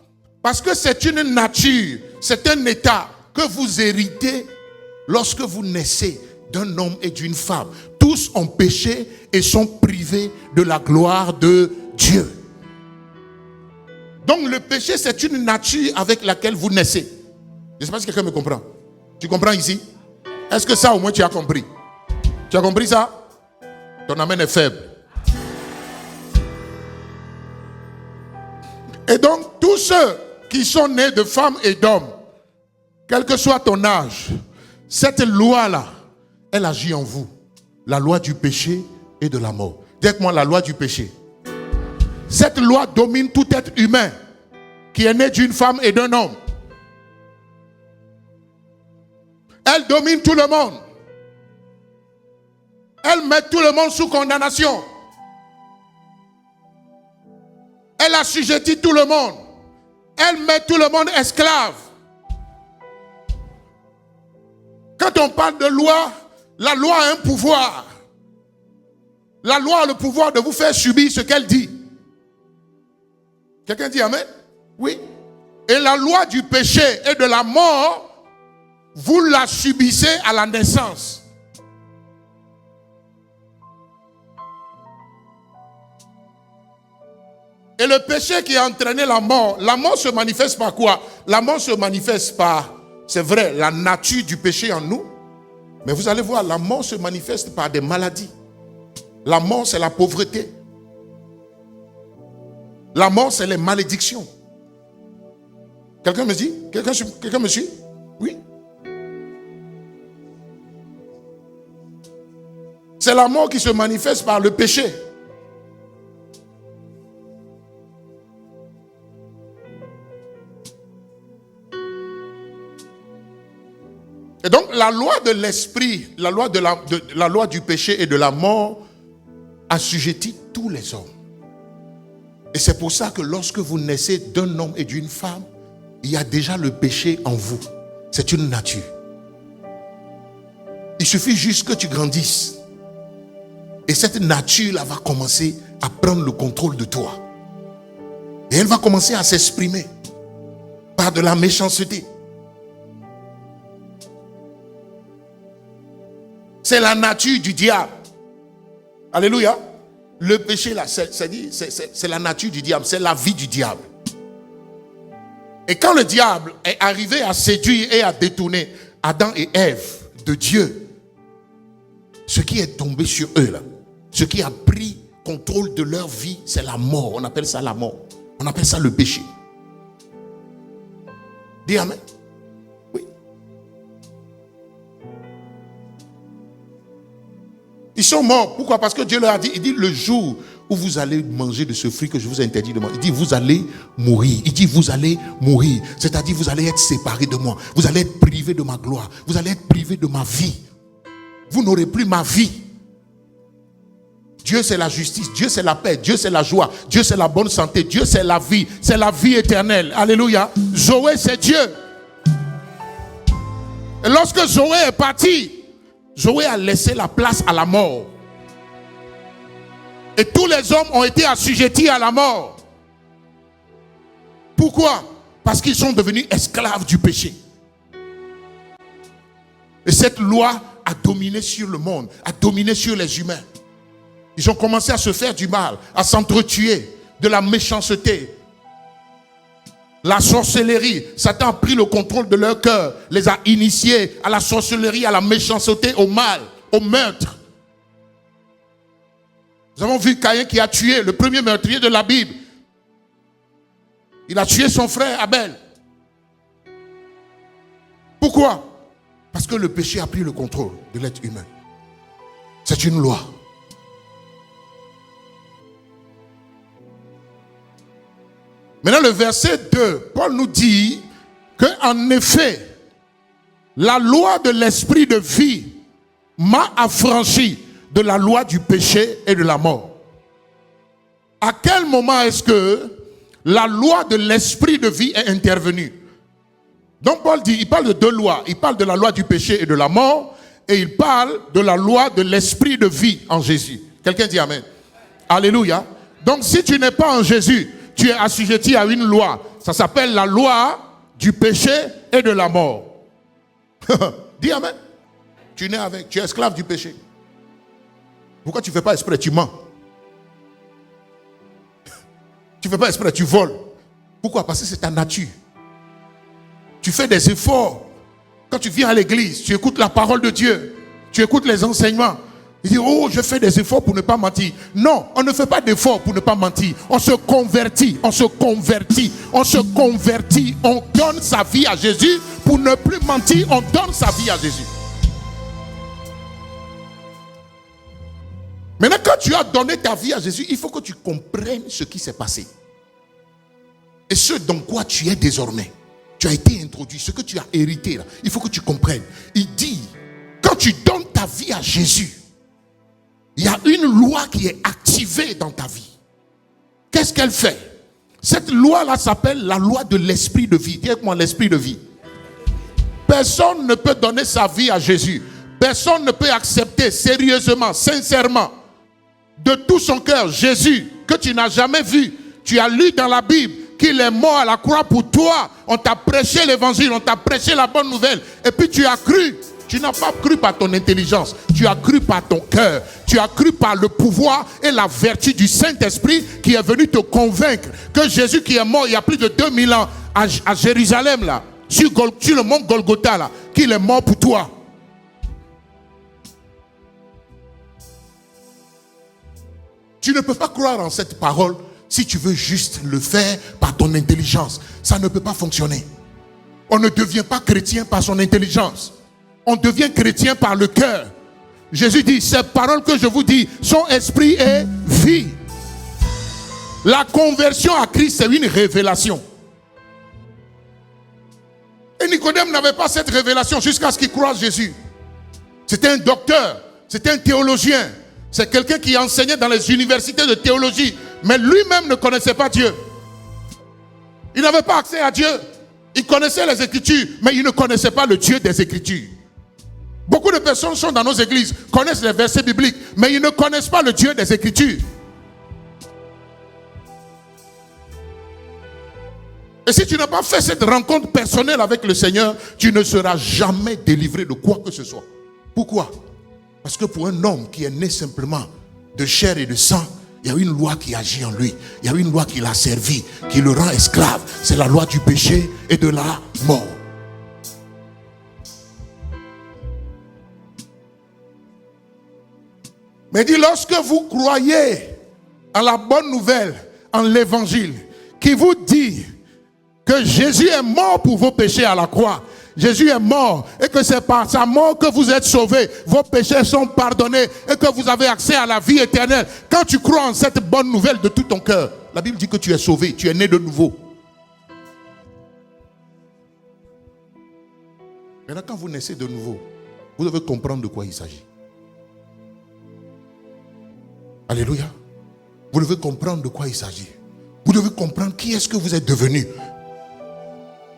Parce que c'est une nature, c'est un état que vous héritez lorsque vous naissez d'un homme et d'une femme. Tous ont péché et sont privés de la gloire de Dieu. Donc le péché, c'est une nature avec laquelle vous naissez. Je ne sais pas si quelqu'un me comprend. Tu comprends ici? Est-ce que ça au moins tu as compris? Tu as compris ça? Ton amen est faible. Et donc tous ceux qui sont nés de femmes et d'hommes, quel que soit ton âge, cette loi-là, elle agit en vous. La loi du péché et de la mort. Dites-moi la loi du péché. Cette loi domine tout être humain qui est né d'une femme et d'un homme. Elle domine tout le monde. Elle met tout le monde sous condamnation. Elle assujettit tout le monde. Elle met tout le monde esclave. Quand on parle de loi, la loi a un pouvoir. La loi a le pouvoir de vous faire subir ce qu'elle dit. Quelqu'un dit amen? Oui. Et la loi du péché et de la mort, vous la subissez à la naissance. Et le péché qui a entraîné la mort se manifeste par quoi? La mort se manifeste par, c'est vrai, la nature du péché en nous. Mais vous allez voir, la mort se manifeste par des maladies. La mort, c'est la pauvreté. La mort, c'est les malédictions. Quelqu'un me dit? Quelqu'un me suit? Oui. C'est la mort qui se manifeste par le péché. Et donc la loi de l'esprit, la loi du péché et de la mort assujettit tous les hommes. Et c'est pour ça que lorsque vous naissez d'un homme et d'une femme, il y a déjà le péché en vous. C'est une nature. Il suffit juste que tu grandisses. Et cette nature-là va commencer à prendre le contrôle de toi. Et elle va commencer à s'exprimer par de la méchanceté. C'est la nature du diable. Alléluia. Le péché là, c'est la nature du diable, c'est la vie du diable. Et quand le diable est arrivé à séduire et à détourner Adam et Ève de Dieu, ce qui est tombé sur eux là, ce qui a pris contrôle de leur vie, c'est la mort. On appelle ça la mort. On appelle ça le péché. Dis amen. Oui. Ils sont morts. Pourquoi? Parce que Dieu leur a dit, il dit le jour où vous allez manger de ce fruit que je vous ai interdit de manger, il dit vous allez mourir. Il dit vous allez mourir. C'est-à-dire vous allez être séparés de moi. Vous allez être privés de ma gloire. Vous allez être privés de ma vie. Vous n'aurez plus ma vie. Dieu c'est la justice, Dieu c'est la paix, Dieu c'est la joie, Dieu c'est la bonne santé, Dieu c'est la vie éternelle. Alléluia. Zoé c'est Dieu. Et lorsque Zoé est parti, Zoé a laissé la place à la mort. Et tous les hommes ont été assujettis à la mort. Pourquoi? Parce qu'ils sont devenus esclaves du péché. Et cette loi a dominé sur le monde, a dominé sur les humains. Ils ont commencé à se faire du mal, à s'entretuer, de la méchanceté, la sorcellerie. Satan a pris le contrôle de leur cœur, les a initiés à la sorcellerie, à la méchanceté, au mal, au meurtre. Nous avons vu Caïn qui a tué le premier meurtrier de la Bible. Il a tué son frère Abel. Pourquoi? Parce que le péché a pris le contrôle de l'être humain. C'est une loi. Maintenant, le verset 2, Paul nous dit qu'en effet, la loi de l'esprit de vie m'a affranchi de la loi du péché et de la mort. À quel moment est-ce que la loi de l'esprit de vie est intervenue? Donc Paul dit, il parle de deux lois. Il parle de la loi du péché et de la mort, et il parle de la loi de l'esprit de vie en Jésus. Quelqu'un dit amen. Alléluia. Donc si tu n'es pas en Jésus, tu es assujetti à une loi. Ça s'appelle la loi du péché et de la mort. Dis amen. Tu nais avec, tu es esclave du péché. Pourquoi tu ne fais pas exprès? Tu mens. Tu ne fais pas exprès, tu voles. Pourquoi? Parce que c'est ta nature. Tu fais des efforts. Quand tu viens à l'église, tu écoutes la parole de Dieu. Tu écoutes les enseignements. Il dit, oh, je fais des efforts pour ne pas mentir. Non, on ne fait pas d'efforts pour ne pas mentir. On se convertit, on se convertit, on se convertit. On donne sa vie à Jésus. Pour ne plus mentir, on donne sa vie à Jésus. Maintenant, quand tu as donné ta vie à Jésus, il faut que tu comprennes ce qui s'est passé. Et ce dans quoi tu es désormais. Tu as été introduit, ce que tu as hérité là. Il faut que tu comprennes. Il dit, quand tu donnes ta vie à Jésus, il y a une loi qui est activée dans ta vie. Qu'est-ce qu'elle fait? Cette loi-là s'appelle la loi de l'esprit de vie. Dis avec moi, l'esprit de vie. Personne ne peut donner sa vie à Jésus. Personne ne peut accepter sérieusement, sincèrement, de tout son cœur, Jésus, que tu n'as jamais vu. Tu as lu dans la Bible qu'il est mort à la croix pour toi. On t'a prêché l'évangile, on t'a prêché la bonne nouvelle. Et puis tu as cru. Tu n'as pas cru par ton intelligence. Tu as cru par ton cœur. Tu as cru par le pouvoir et la vertu du Saint-Esprit qui est venu te convaincre que Jésus qui est mort il y a plus de 2000 ans à Jérusalem, là, sur le mont Golgotha, là, qu'il est mort pour toi. Tu ne peux pas croire en cette parole si tu veux juste le faire par ton intelligence. Ça ne peut pas fonctionner. On ne devient pas chrétien par son intelligence. On devient chrétien par le cœur. Jésus dit, ces paroles que je vous dis sont esprit et vie. La conversion à Christ, c'est une révélation. Et Nicodème n'avait pas cette révélation jusqu'à ce qu'il croise Jésus. C'était un docteur, c'était un théologien. C'est quelqu'un qui enseignait dans les universités de théologie. Mais lui-même ne connaissait pas Dieu. Il n'avait pas accès à Dieu. Il connaissait les Écritures, mais il ne connaissait pas le Dieu des Écritures. Beaucoup de personnes sont dans nos églises, connaissent les versets bibliques, mais ils ne connaissent pas le Dieu des Écritures. Et si tu n'as pas fait cette rencontre personnelle avec le Seigneur, tu ne seras jamais délivré de quoi que ce soit. Pourquoi? Parce que pour un homme qui est né simplement de chair et de sang, il y a une loi qui agit en lui. Il y a une loi qui l'a servi, qui le rend esclave. C'est la loi du péché et de la mort. Mais dit, lorsque vous croyez en la bonne nouvelle, en l'évangile, qui vous dit que Jésus est mort pour vos péchés à la croix, Jésus est mort et que c'est par sa mort que vous êtes sauvés, vos péchés sont pardonnés et que vous avez accès à la vie éternelle. Quand tu crois en cette bonne nouvelle de tout ton cœur, la Bible dit que tu es sauvé, tu es né de nouveau. Maintenant, quand vous naissez de nouveau, vous devez comprendre de quoi il s'agit. Alléluia. Vous devez comprendre de quoi il s'agit. Vous devez comprendre qui est-ce que vous êtes devenu.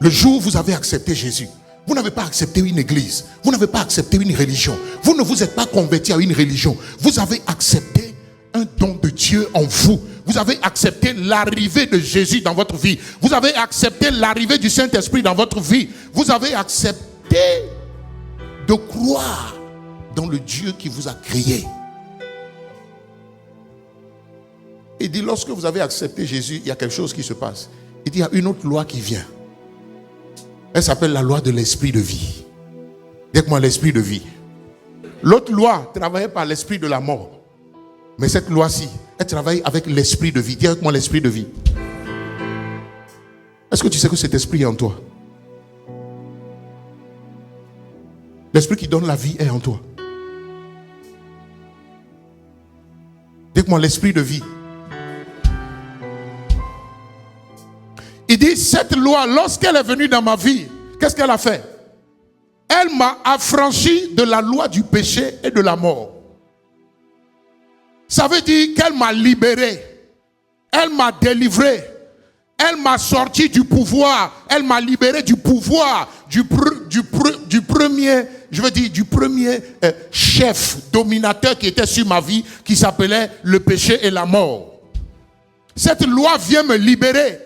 Le jour où vous avez accepté Jésus, vous n'avez pas accepté une église, vous n'avez pas accepté une religion, vous ne vous êtes pas converti à une religion, vous avez accepté un don de Dieu en vous. Vous avez accepté l'arrivée de Jésus dans votre vie. Vous avez accepté l'arrivée du Saint-Esprit dans votre vie. Vous avez accepté de croire dans le Dieu qui vous a créé. Il dit, lorsque vous avez accepté Jésus, il y a quelque chose qui se passe. Il dit, il y a une autre loi qui vient. Elle s'appelle la loi de l'esprit de vie. Dites-moi, l'esprit de vie. L'autre loi travaillait par l'esprit de la mort. Mais cette loi-ci, elle travaille avec l'esprit de vie. Dites-moi, l'esprit de vie. Est-ce que tu sais que cet esprit est en toi? L'esprit qui donne la vie est en toi. Dites-moi, l'esprit de vie. Il dit, cette loi, lorsqu'elle est venue dans ma vie, qu'est-ce qu'elle a fait? Elle m'a affranchi de la loi du péché et de la mort. Ça veut dire qu'elle m'a libéré. Elle m'a délivré. Elle m'a sorti du pouvoir. Elle m'a libéré du pouvoir du premier, je veux dire, du premier chef dominateur qui était sur ma vie, qui s'appelait le péché et la mort. Cette loi vient me libérer.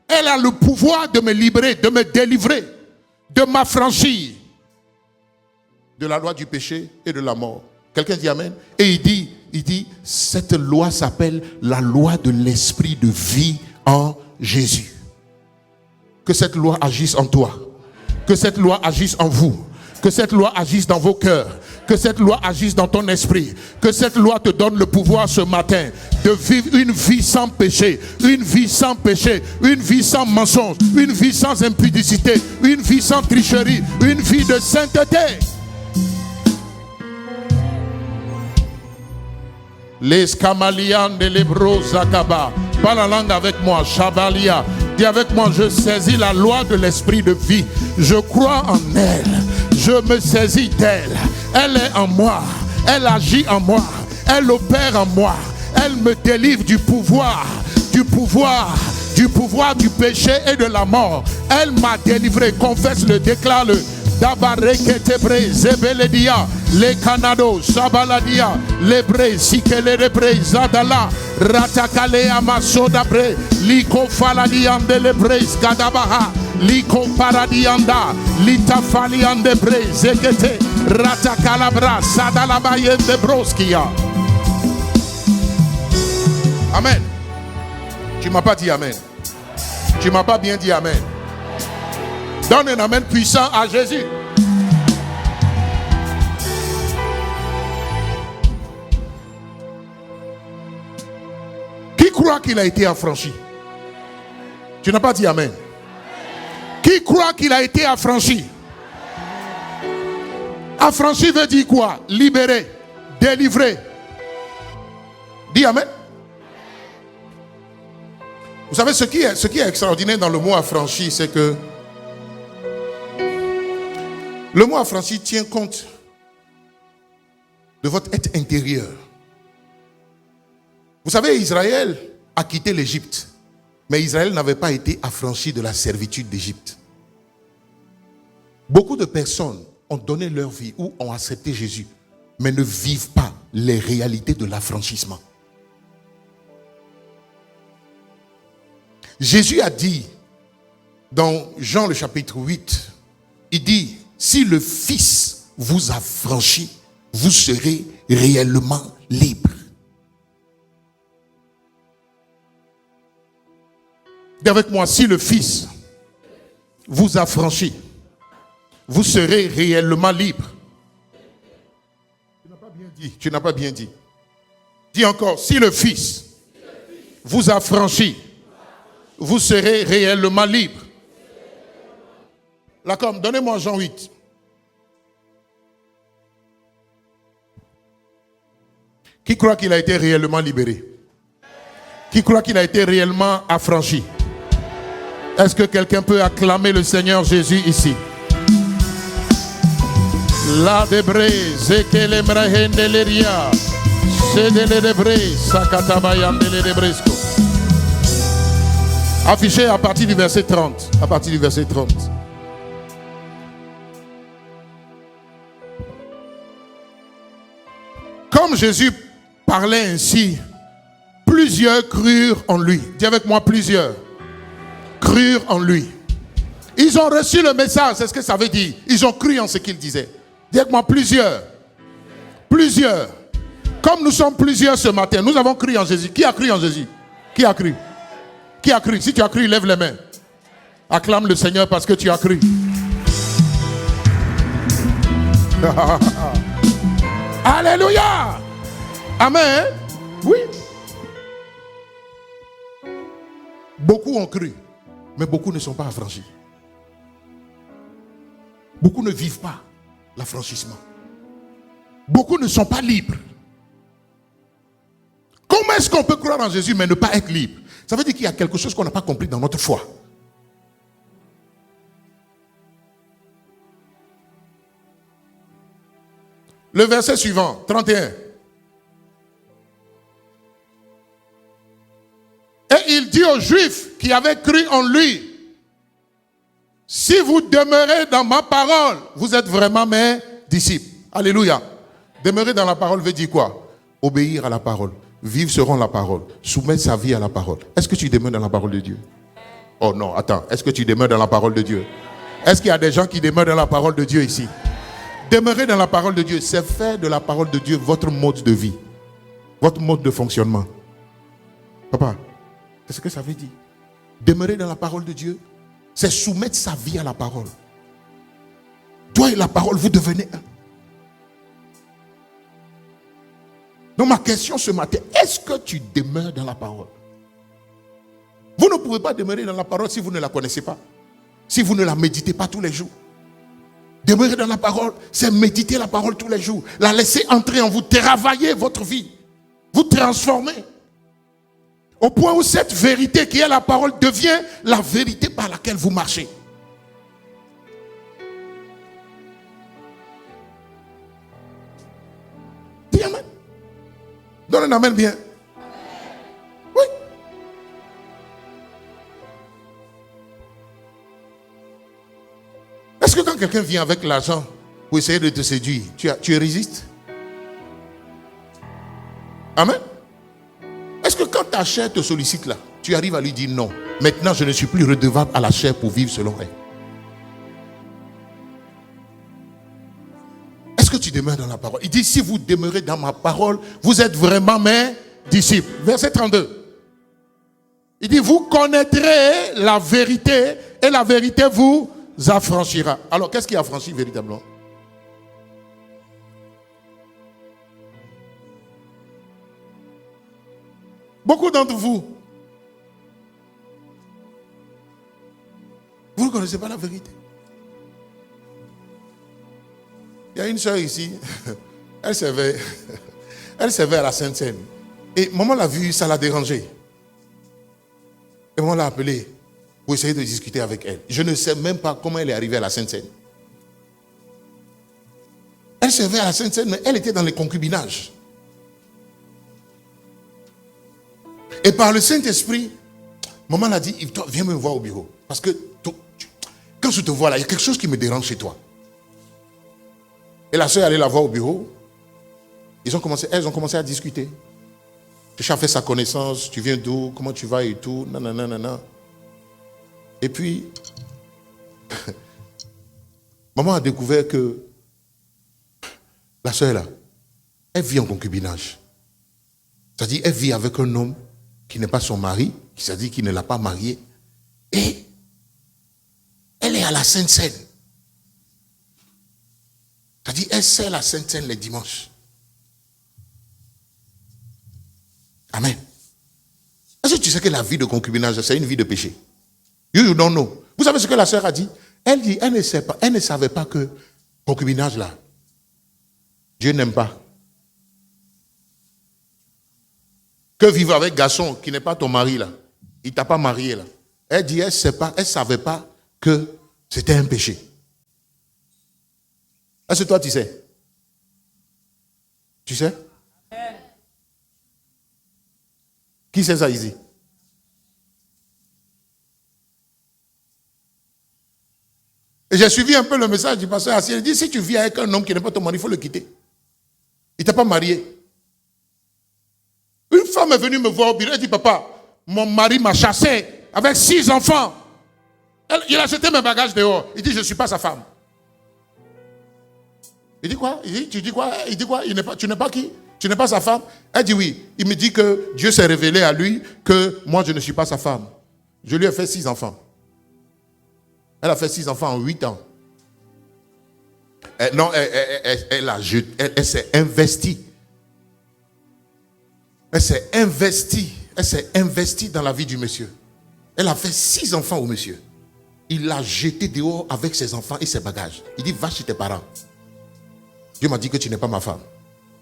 Elle a le pouvoir de me libérer, de me délivrer, de m'affranchir de la loi du péché et de la mort. Quelqu'un dit amen. Et il dit, cette loi s'appelle la loi de l'esprit de vie en Jésus. Que cette loi agisse en toi. Que cette loi agisse en vous. Que cette loi agisse dans vos cœurs. Que cette loi agisse dans ton esprit. Que cette loi te donne le pouvoir ce matin de vivre une vie sans péché. Une vie sans péché. Une vie sans mensonge. Une vie sans impudicité. Une vie sans tricherie. Une vie de sainteté. Les Kamalian de l'Hébreu Zakaba. Parle en langue avec moi. Shabalia. Dis avec moi, je saisis la loi de l'esprit de vie. Je crois en elle. Je me saisis d'elle. Elle est en moi. Elle agit en moi. Elle opère en moi. Elle me délivre du pouvoir du péché et de la mort. Elle m'a délivré. Confesse-le, déclare-le. Dabareketebre, Zebeledia, les Canado, Sabaladia, les Bre, Sikele Bre, Zadala, Ratakale Amasodabre, Liko Faladiande Lebre, Gadabaha, Liko Paradianda, Lita Faliande Bre, Zekete, Ratakalabra, Sadalabayende Broskia. Amen. Tu m'as pas dit amen. Tu m'as pas bien dit amen. Donne un amen puissant à Jésus. Qui croit qu'il a été affranchi? Tu n'as pas dit amen. Qui croit qu'il a été affranchi? Affranchi veut dire quoi? Libéré, délivré. Dis amen. Vous savez ce qui est extraordinaire dans le mot affranchi, c'est que le mot affranchi tient compte de votre être intérieur. Vous savez, Israël a quitté l'Égypte, mais Israël n'avait pas été affranchi de la servitude d'Égypte. Beaucoup de personnes ont donné leur vie ou ont accepté Jésus, mais ne vivent pas les réalités de l'affranchissement. Jésus a dit dans Jean le chapitre 8, il dit, si le Fils vous affranchit, vous serez réellement libre. Dis avec moi, si le Fils vous affranchit, vous serez réellement libre. Tu n'as pas bien dit. Tu n'as pas bien dit. Dis encore, si le Fils vous affranchit, vous serez réellement libre. D'accord, donnez-moi Jean 8. Qui croit qu'il a été réellement libéré? Qui croit qu'il a été réellement affranchi? Est-ce que quelqu'un peut acclamer le Seigneur Jésus ici? La debre, zekele mrahendeleria, sedele debre, sakatabayandele debresco. Affiché à partir du verset 30. À partir du verset 30. Comme Jésus parlait ainsi, plusieurs crurent en lui. Dis avec moi, plusieurs crurent en lui. Ils ont reçu le message, c'est ce que ça veut dire. Ils ont cru en ce qu'il disait. Dis avec moi, plusieurs. Plusieurs. Comme nous sommes plusieurs ce matin, nous avons cru en Jésus. Qui a cru en Jésus? Qui a cru? Qui a cru? Si tu as cru, lève les mains. Acclame le Seigneur parce que tu as cru. Alléluia. Amen. Oui. Beaucoup ont cru, mais beaucoup ne sont pas affranchis. Beaucoup ne vivent pas l'affranchissement. Beaucoup ne sont pas libres. Comment est-ce qu'on peut croire en Jésus mais ne pas être libre? Ça veut dire qu'il y a quelque chose qu'on n'a pas compris dans notre foi. Le verset suivant, 31. Et il dit aux Juifs qui avaient cru en lui, si vous demeurez dans ma parole, vous êtes vraiment mes disciples. Alléluia. Demeurer dans la parole veut dire quoi? Obéir à la parole, vivre selon la parole, soumettre sa vie à la parole. Est-ce que tu demeures dans la parole de Dieu? Oh non, attends, est-ce que tu demeures dans la parole de Dieu? Est-ce qu'il y a des gens qui demeurent dans la parole de Dieu ici? Demeurer dans la parole de Dieu, c'est faire de la parole de Dieu votre mode de vie, votre mode de fonctionnement. Papa, qu'est-ce que ça veut dire? Demeurer dans la parole de Dieu, c'est soumettre sa vie à la parole. Toi et la parole, vous devenez un. Donc ma question ce matin, est-ce que tu demeures dans la parole? Vous ne pouvez pas demeurer dans la parole si vous ne la connaissez pas, si vous ne la méditez pas tous les jours. Demeurer dans la parole, c'est méditer la parole tous les jours, la laisser entrer en vous, travailler votre vie, vous transformer. Au point où cette vérité qui est la parole devient la vérité par laquelle vous marchez. Dis amen. Donne un amen bien. Oui. Est-ce que quand quelqu'un vient avec l'argent pour essayer de te séduire, tu résistes? Amen. Est-ce que quand ta chair te sollicite là, tu arrives à lui dire non? Maintenant, je ne suis plus redevable à la chair pour vivre selon elle. Est-ce que tu demeures dans la parole? Il dit, si vous demeurez dans ma parole, vous êtes vraiment mes disciples. Verset 32. Il dit, vous connaîtrez la vérité et la vérité vous affranchira. Alors, qu'est-ce qui affranchit véritablement? Beaucoup d'entre vous, vous ne connaissez pas la vérité. Il y a une soeur ici, elle servait à la Sainte Seine. Et maman l'a vue, ça l'a dérangée. Et maman l'a appelée pour essayer de discuter avec elle. Je ne sais même pas comment elle est arrivée à la Sainte Seine. Elle servait à la Sainte Seine, mais elle était dans les concubinages. Et par le Saint-Esprit, maman l'a dit, viens me voir au bureau. Parce que quand je te vois là, il y a quelque chose qui me dérange chez toi. Et la soeur allait la voir au bureau. Elles ont commencé à discuter. Chercher à faire sa connaissance. Tu viens d'où? Comment tu vas et tout? Nanana. Et puis, maman a découvert que la soeur là, elle vit en concubinage. C'est-à-dire, elle vit avec un homme qui n'est pas son mari, c'est-à-dire qui ne l'a pas mariée. Et elle est à la Sainte Seine. C'est-à-dire, elle sert la Sainte Seine les dimanches. Amen. Est-ce que tu sais que la vie de concubinage, c'est une vie de péché? You don't know. Vous savez ce que la sœur a dit? Elle dit, elle ne savait pas que concubinage là, Dieu n'aime pas. Que vivre avec un garçon qui n'est pas ton mari là, il ne t'a pas marié là. Elle dit, elle ne savait pas que c'était un péché. Est-ce que toi tu sais? Tu sais? Qui sait ça ici? Et j'ai suivi un peu le message du pasteur Assis. Il dit, si tu vis avec un homme qui n'est pas ton mari, il faut le quitter. Il ne t'a pas marié. Une femme est venue me voir au bureau, elle dit, papa, mon mari m'a chassé avec 6 enfants. Il a jeté mes bagages dehors. Il dit, je ne suis pas sa femme. Il dit quoi? Il dit, tu dis quoi? Il dit quoi? Tu n'es pas qui? Tu n'es pas sa femme? Elle dit oui. Il me dit que Dieu s'est révélé à lui que moi je ne suis pas sa femme. Je lui ai fait 6 enfants. Elle a fait 6 enfants en 8 ans. Elle s'est investie. Elle s'est investie dans la vie du monsieur. Elle a fait 6 enfants au monsieur. Il l'a jeté dehors avec ses enfants et ses bagages. Il dit, va chez tes parents. Dieu m'a dit que tu n'es pas ma femme.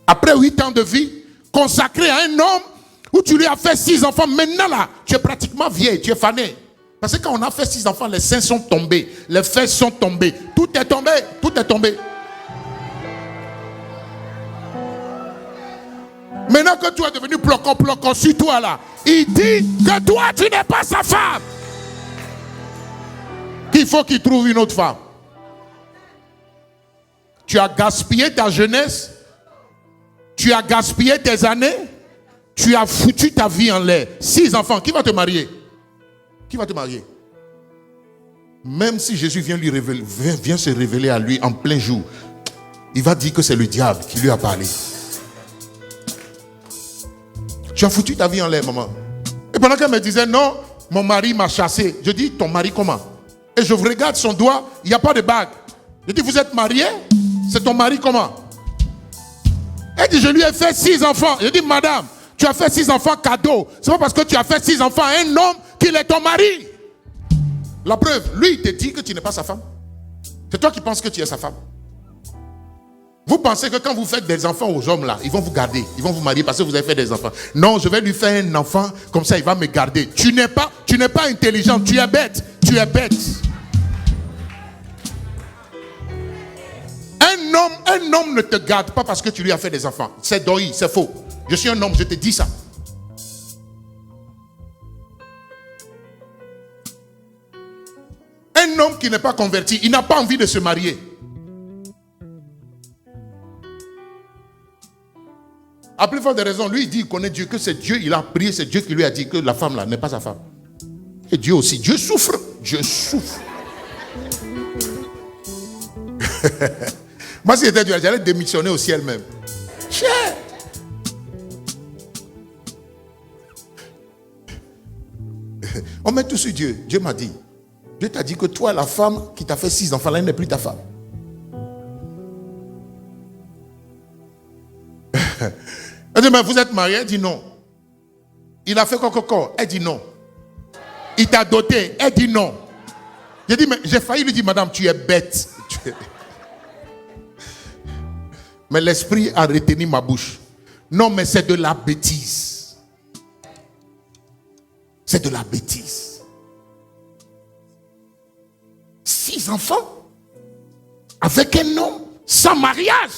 Après 8 ans de vie, consacré à un homme où tu lui as fait 6 enfants, maintenant là, tu es pratiquement vieille, tu es fané. Parce que quand on a fait 6 enfants, les seins sont tombés, les fesses sont tombées, tout est tombé, tout est tombé. Maintenant que toi es devenu plocon sur toi là, il dit que toi tu n'es pas sa femme. Qu'il faut qu'il trouve une autre femme. Tu as gaspillé ta jeunesse, tu as gaspillé tes années, tu as foutu ta vie en l'air. 6 enfants, qui va te marier? Qui va te marier? Même si Jésus vient se révéler à lui en plein jour, il va dire que c'est le diable qui lui a parlé. Tu as foutu ta vie en l'air, maman. Et pendant qu'elle me disait non, mon mari m'a chassé. Je dis, ton mari comment? Et je regarde son doigt, il n'y a pas de bague. Je dis, vous êtes mariés? C'est ton mari comment? Elle dit, je lui ai fait 6 enfants. Je dis, madame, tu as fait 6 enfants cadeau. C'est pas parce que tu as fait 6 enfants à un homme qu'il est ton mari. La preuve, lui, il te dit que tu n'es pas sa femme. C'est toi qui penses que tu es sa femme. Vous pensez que quand vous faites des enfants aux hommes là, ils vont vous garder, ils vont vous marier parce que vous avez fait des enfants. Non, je vais lui faire un enfant, comme ça il va me garder. Tu n'es pas intelligent, tu es bête. Tu es bête. Un homme ne te garde pas parce que tu lui as fait des enfants. C'est doi, c'est faux. Je suis un homme, je te dis ça. Un homme qui n'est pas converti, il n'a pas envie de se marier. À plus forte des raisons, lui il dit, il connaît Dieu, que c'est Dieu, il a prié, c'est Dieu qui lui a dit que la femme là n'est pas sa femme. Et Dieu aussi, Dieu souffre. Dieu souffre. Moi si j'étais Dieu, j'allais démissionner au ciel même. Cher. On met tout sur Dieu. Dieu m'a dit. Dieu t'a dit que toi, la femme qui t'a fait 6 enfants, là, elle n'est plus ta femme. Elle dit, mais vous êtes mariés? Elle dit non. Il a fait coco. Elle dit non. Il t'a doté? Elle dit non. J'ai dit, mais j'ai failli lui dire, madame, tu es bête. Mais l'esprit a retenu ma bouche. Non, mais c'est de la bêtise. C'est de la bêtise. 6 enfants avec un homme sans mariage.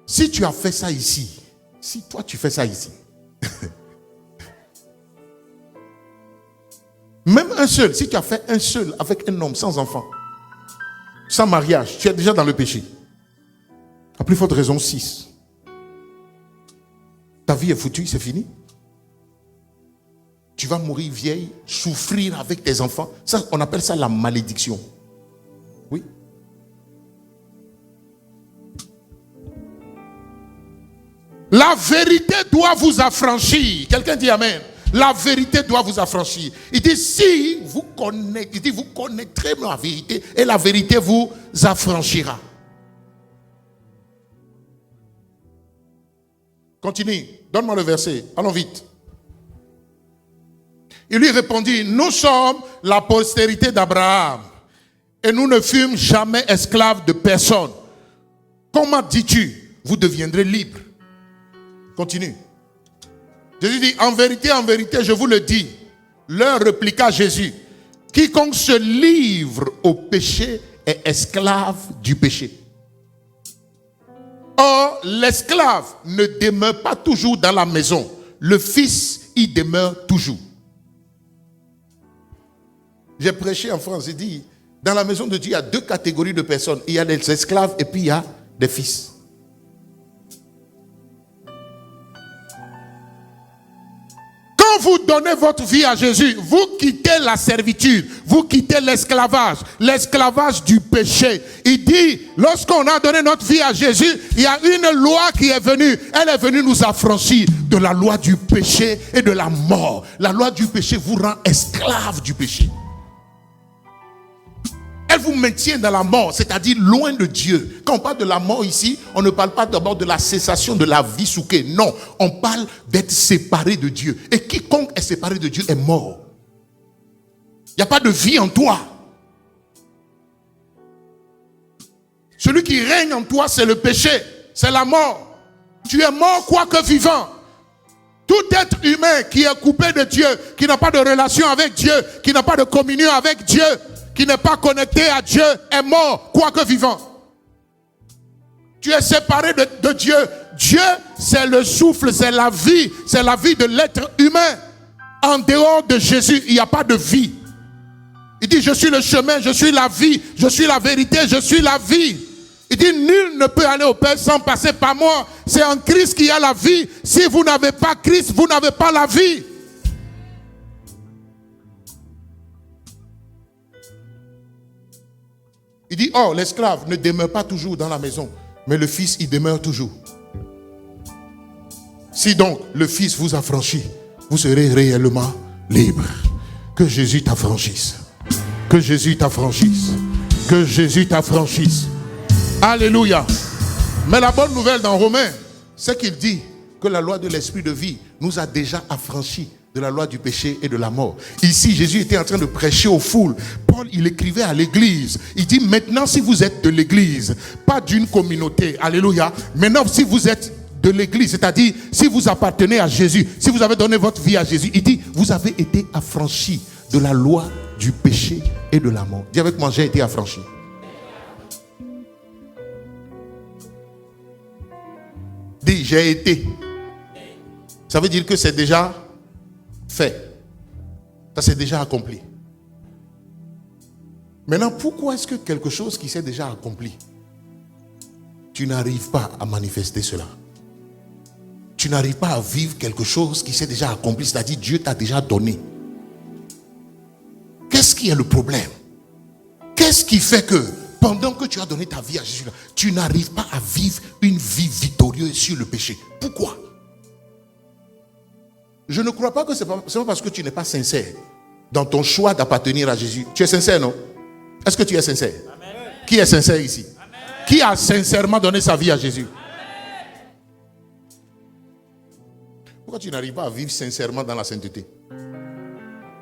Si tu as fait ça ici, si toi tu fais ça ici, même un seul, si tu as fait un seul avec un homme sans enfant, sans mariage, tu es déjà dans le péché. À plus forte raison, 6. Ta vie est foutue, c'est fini. Tu vas mourir vieille, souffrir avec tes enfants. Ça, on appelle ça la malédiction. Oui. La vérité doit vous affranchir. Quelqu'un dit amen. La vérité doit vous affranchir. Il dit, si vous connaissez, il dit, vous connaîtrez la vérité et la vérité vous affranchira. Continue. Donne-moi le verset. Allons vite. Il lui répondit, nous sommes la postérité d'Abraham et nous ne fûmes jamais esclaves de personne. Comment dis-tu, vous deviendrez libres? Continue. Jésus dit, en vérité, je vous le dis. Leur répliqua Jésus, quiconque se livre au péché est esclave du péché. Or, l'esclave ne demeure pas toujours dans la maison. Le fils y demeure toujours. J'ai prêché en France, j'ai dit, dans la maison de Dieu, il y a 2 catégories de personnes. Il y a des esclaves et puis il y a des fils. Quand vous donnez votre vie à Jésus, vous quittez la servitude, vous quittez l'esclavage du péché. Il dit, lorsqu'on a donné notre vie à Jésus, il y a une loi qui est venue. Elle est venue nous affranchir de la loi du péché et de la mort. La loi du péché vous rend esclave du péché. Elle vous maintient dans la mort, c'est-à-dire loin de Dieu. Quand on parle de la mort ici, on ne parle pas d'abord de la cessation de la vie souquée. Non, on parle d'être séparé de Dieu. Et quiconque est séparé de Dieu est mort. Il n'y a pas de vie en toi. Celui qui règne en toi, c'est le péché, c'est la mort. Tu es mort quoique vivant. Tout être humain qui est coupé de Dieu, qui n'a pas de relation avec Dieu, qui n'a pas de communion avec Dieu, qui n'est pas connecté à Dieu, est mort, quoique vivant. Tu es séparé de Dieu. Dieu, c'est le souffle, c'est la vie de l'être humain. En dehors de Jésus, il n'y a pas de vie. Il dit, je suis le chemin, je suis la vie, je suis la vérité, je suis la vie. Il dit, nul ne peut aller au Père sans passer par moi. C'est en Christ qu'il y a la vie. Si vous n'avez pas Christ, vous n'avez pas la vie. Il dit, oh, l'esclave ne demeure pas toujours dans la maison, mais le Fils, il demeure toujours. Si donc le Fils vous affranchit, vous serez réellement libre. Que Jésus t'affranchisse. Que Jésus t'affranchisse. Que Jésus t'affranchisse. Alléluia. Mais la bonne nouvelle dans Romains, c'est qu'il dit que la loi de l'esprit de vie nous a déjà affranchis de la loi du péché et de la mort. Ici, Jésus était en train de prêcher aux foules. Paul, il écrivait à l'église. Il dit, maintenant, si vous êtes de l'église, pas d'une communauté, alléluia. Maintenant, si vous êtes de l'église, c'est-à-dire, si vous appartenez à Jésus, si vous avez donné votre vie à Jésus, il dit, vous avez été affranchis de la loi du péché et de la mort. Dis avec moi, j'ai été affranchi. Dis, j'ai été. Ça veut dire que c'est déjà fait. Ça s'est déjà accompli. Maintenant, pourquoi est-ce que quelque chose qui s'est déjà accompli, tu n'arrives pas à manifester cela? Tu n'arrives pas à vivre quelque chose qui s'est déjà accompli, c'est-à-dire Dieu t'a déjà donné. Qu'est-ce qui est le problème? Qu'est-ce qui fait que pendant que tu as donné ta vie à Jésus, tu n'arrives pas à vivre une vie victorieuse sur le péché? Pourquoi? Je ne crois pas que c'est pas parce que tu n'es pas sincère dans ton choix d'appartenir à Jésus. Tu es sincère, non? Est-ce que tu es sincère? Amen. Qui est sincère ici? Amen. Qui a sincèrement donné sa vie à Jésus? Amen. Pourquoi tu n'arrives pas à vivre sincèrement dans la sainteté?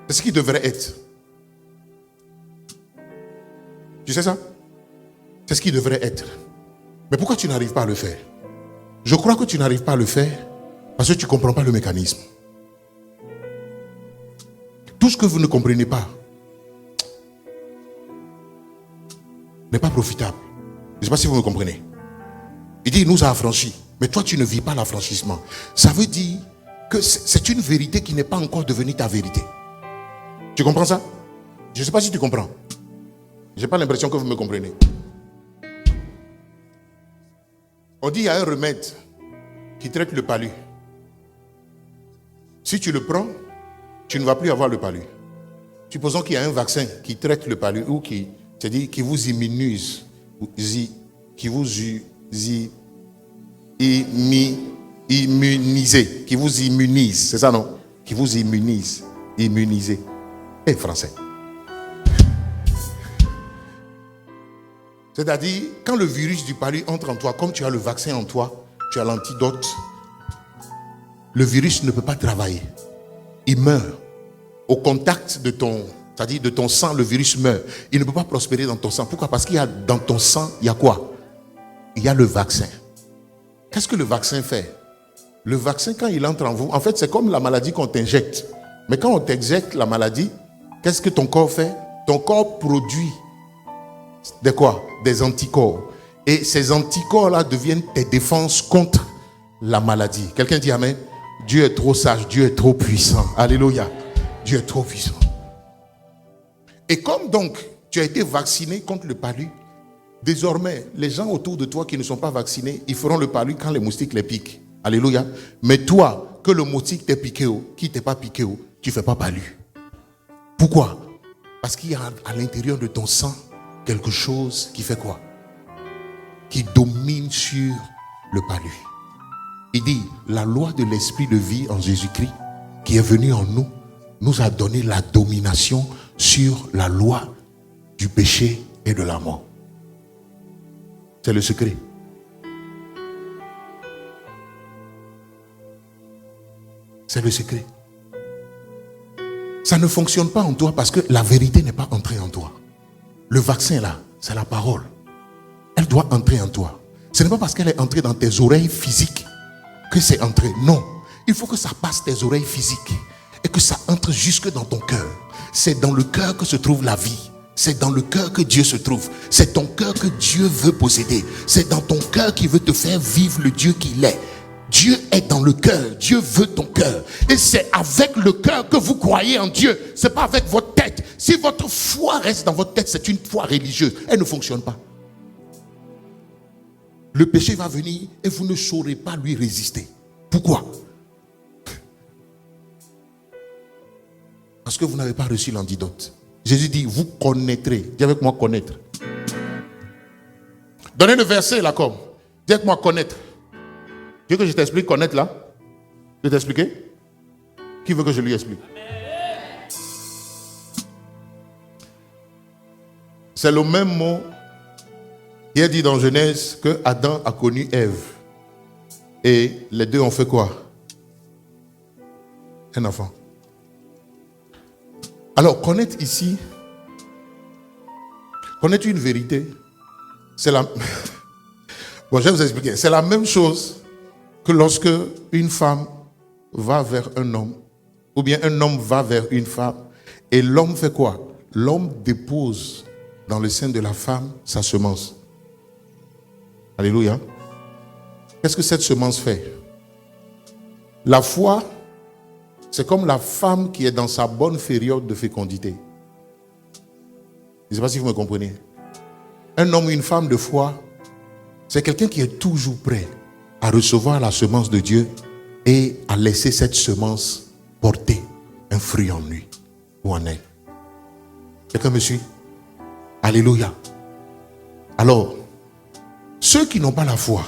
C'est ce qui devrait être. Tu sais ça? C'est ce qui devrait être. Mais pourquoi tu n'arrives pas à le faire? Je crois que tu n'arrives pas à le faire parce que tu ne comprends pas le mécanisme. Tout ce que vous ne comprenez pas n'est pas profitable. Je ne sais pas si vous me comprenez. Il dit, il nous a affranchis. Mais toi, tu ne vis pas l'affranchissement. Ça veut dire que c'est une vérité qui n'est pas encore devenue ta vérité. Tu comprends ça? Je ne sais pas si tu comprends. Je n'ai pas l'impression que vous me comprenez. On dit, il y a un remède qui traite le palu. Si tu le prends, tu ne vas plus avoir le palu. Supposons qu'il y a un vaccin qui traite le palu ou c'est-à-dire qui vous immunise, qui vous immunise, qui vous immunise, c'est ça non? Qui vous immunise, immuniser. Et français. C'est-à-dire, quand le virus du palu entre en toi, comme tu as le vaccin en toi, tu as l'antidote, le virus ne peut pas travailler. Il meurt. Au contact de c'est-à-dire de ton sang, le virus meurt. Il ne peut pas prospérer dans ton sang. Pourquoi? Parce qu'il y a dans ton sang, il y a quoi? Il y a le vaccin. Qu'est-ce que le vaccin fait? Le vaccin, quand il entre en vous, en fait, c'est comme la maladie qu'on t'injecte. Mais quand on t'injecte la maladie, qu'est-ce que ton corps fait? Ton corps produit de quoi? Des anticorps. Et ces anticorps-là deviennent tes défenses contre la maladie. Quelqu'un dit amen? Dieu est trop sage, Dieu est trop puissant. Alléluia. Dieu est trop puissant. Et comme donc tu as été vacciné contre le palu, désormais, les gens autour de toi qui ne sont pas vaccinés, ils feront le palu quand les moustiques les piquent. Alléluia. Mais toi, que le moustique t'ait piqué, qui t'ait pas piqué, tu ne fais pas palu. Pourquoi? Parce qu'il y a à l'intérieur de ton sang quelque chose qui fait quoi? Qui domine sur le palu. Il dit, la loi de l'esprit de vie en Jésus-Christ, qui est venue en nous, nous a donné la domination sur la loi du péché et de la mort. C'est le secret. C'est le secret. Ça ne fonctionne pas en toi parce que la vérité n'est pas entrée en toi. Le vaccin là, c'est la parole. Elle doit entrer en toi. Ce n'est pas parce qu'elle est entrée dans tes oreilles physiques que c'est entré. Non. Il faut que ça passe tes oreilles physiques et que ça entre jusque dans ton cœur. C'est dans le cœur que se trouve la vie. c'est dans le cœur que Dieu se trouve. C'est ton cœur que Dieu veut posséder. C'est dans ton cœur qu'il veut te faire vivre le Dieu qu'il est. Dieu est dans le cœur. Dieu veut ton cœur. Et c'est avec le cœur que vous croyez en Dieu. C'est pas avec votre tête. Si votre foi reste dans votre tête, c'est une foi religieuse. Elle ne fonctionne pas. Le péché va venir et vous ne saurez pas lui résister. Pourquoi? Parce que vous n'avez pas reçu l'antidote. Jésus dit, vous connaîtrez. Dis avec moi, connaître. Donnez le verset là comme. Dis avec moi, connaître. Tu veux que je t'explique connaître là? Je vais t'expliquer? Qui veut que je lui explique? C'est le même mot qui est dit dans Genèse que Adam a connu Ève. Et les deux ont fait quoi? Un enfant. Alors, connaître ici, connaître une vérité, c'est la... Bon, je vais vous expliquer. C'est la même chose que lorsque une femme va vers un homme, ou bien un homme va vers une femme, et l'homme fait quoi? L'homme dépose dans le sein de la femme sa semence. Alléluia. Qu'est-ce que cette semence fait? La foi, c'est comme la femme qui est dans sa bonne période de fécondité. Je ne sais pas si vous me comprenez. Un homme ou une femme de foi, c'est quelqu'un qui est toujours prêt à recevoir la semence de Dieu et à laisser cette semence porter un fruit en lui ou en elle. Quelqu'un me suit? Alléluia. Alors, ceux qui n'ont pas la foi,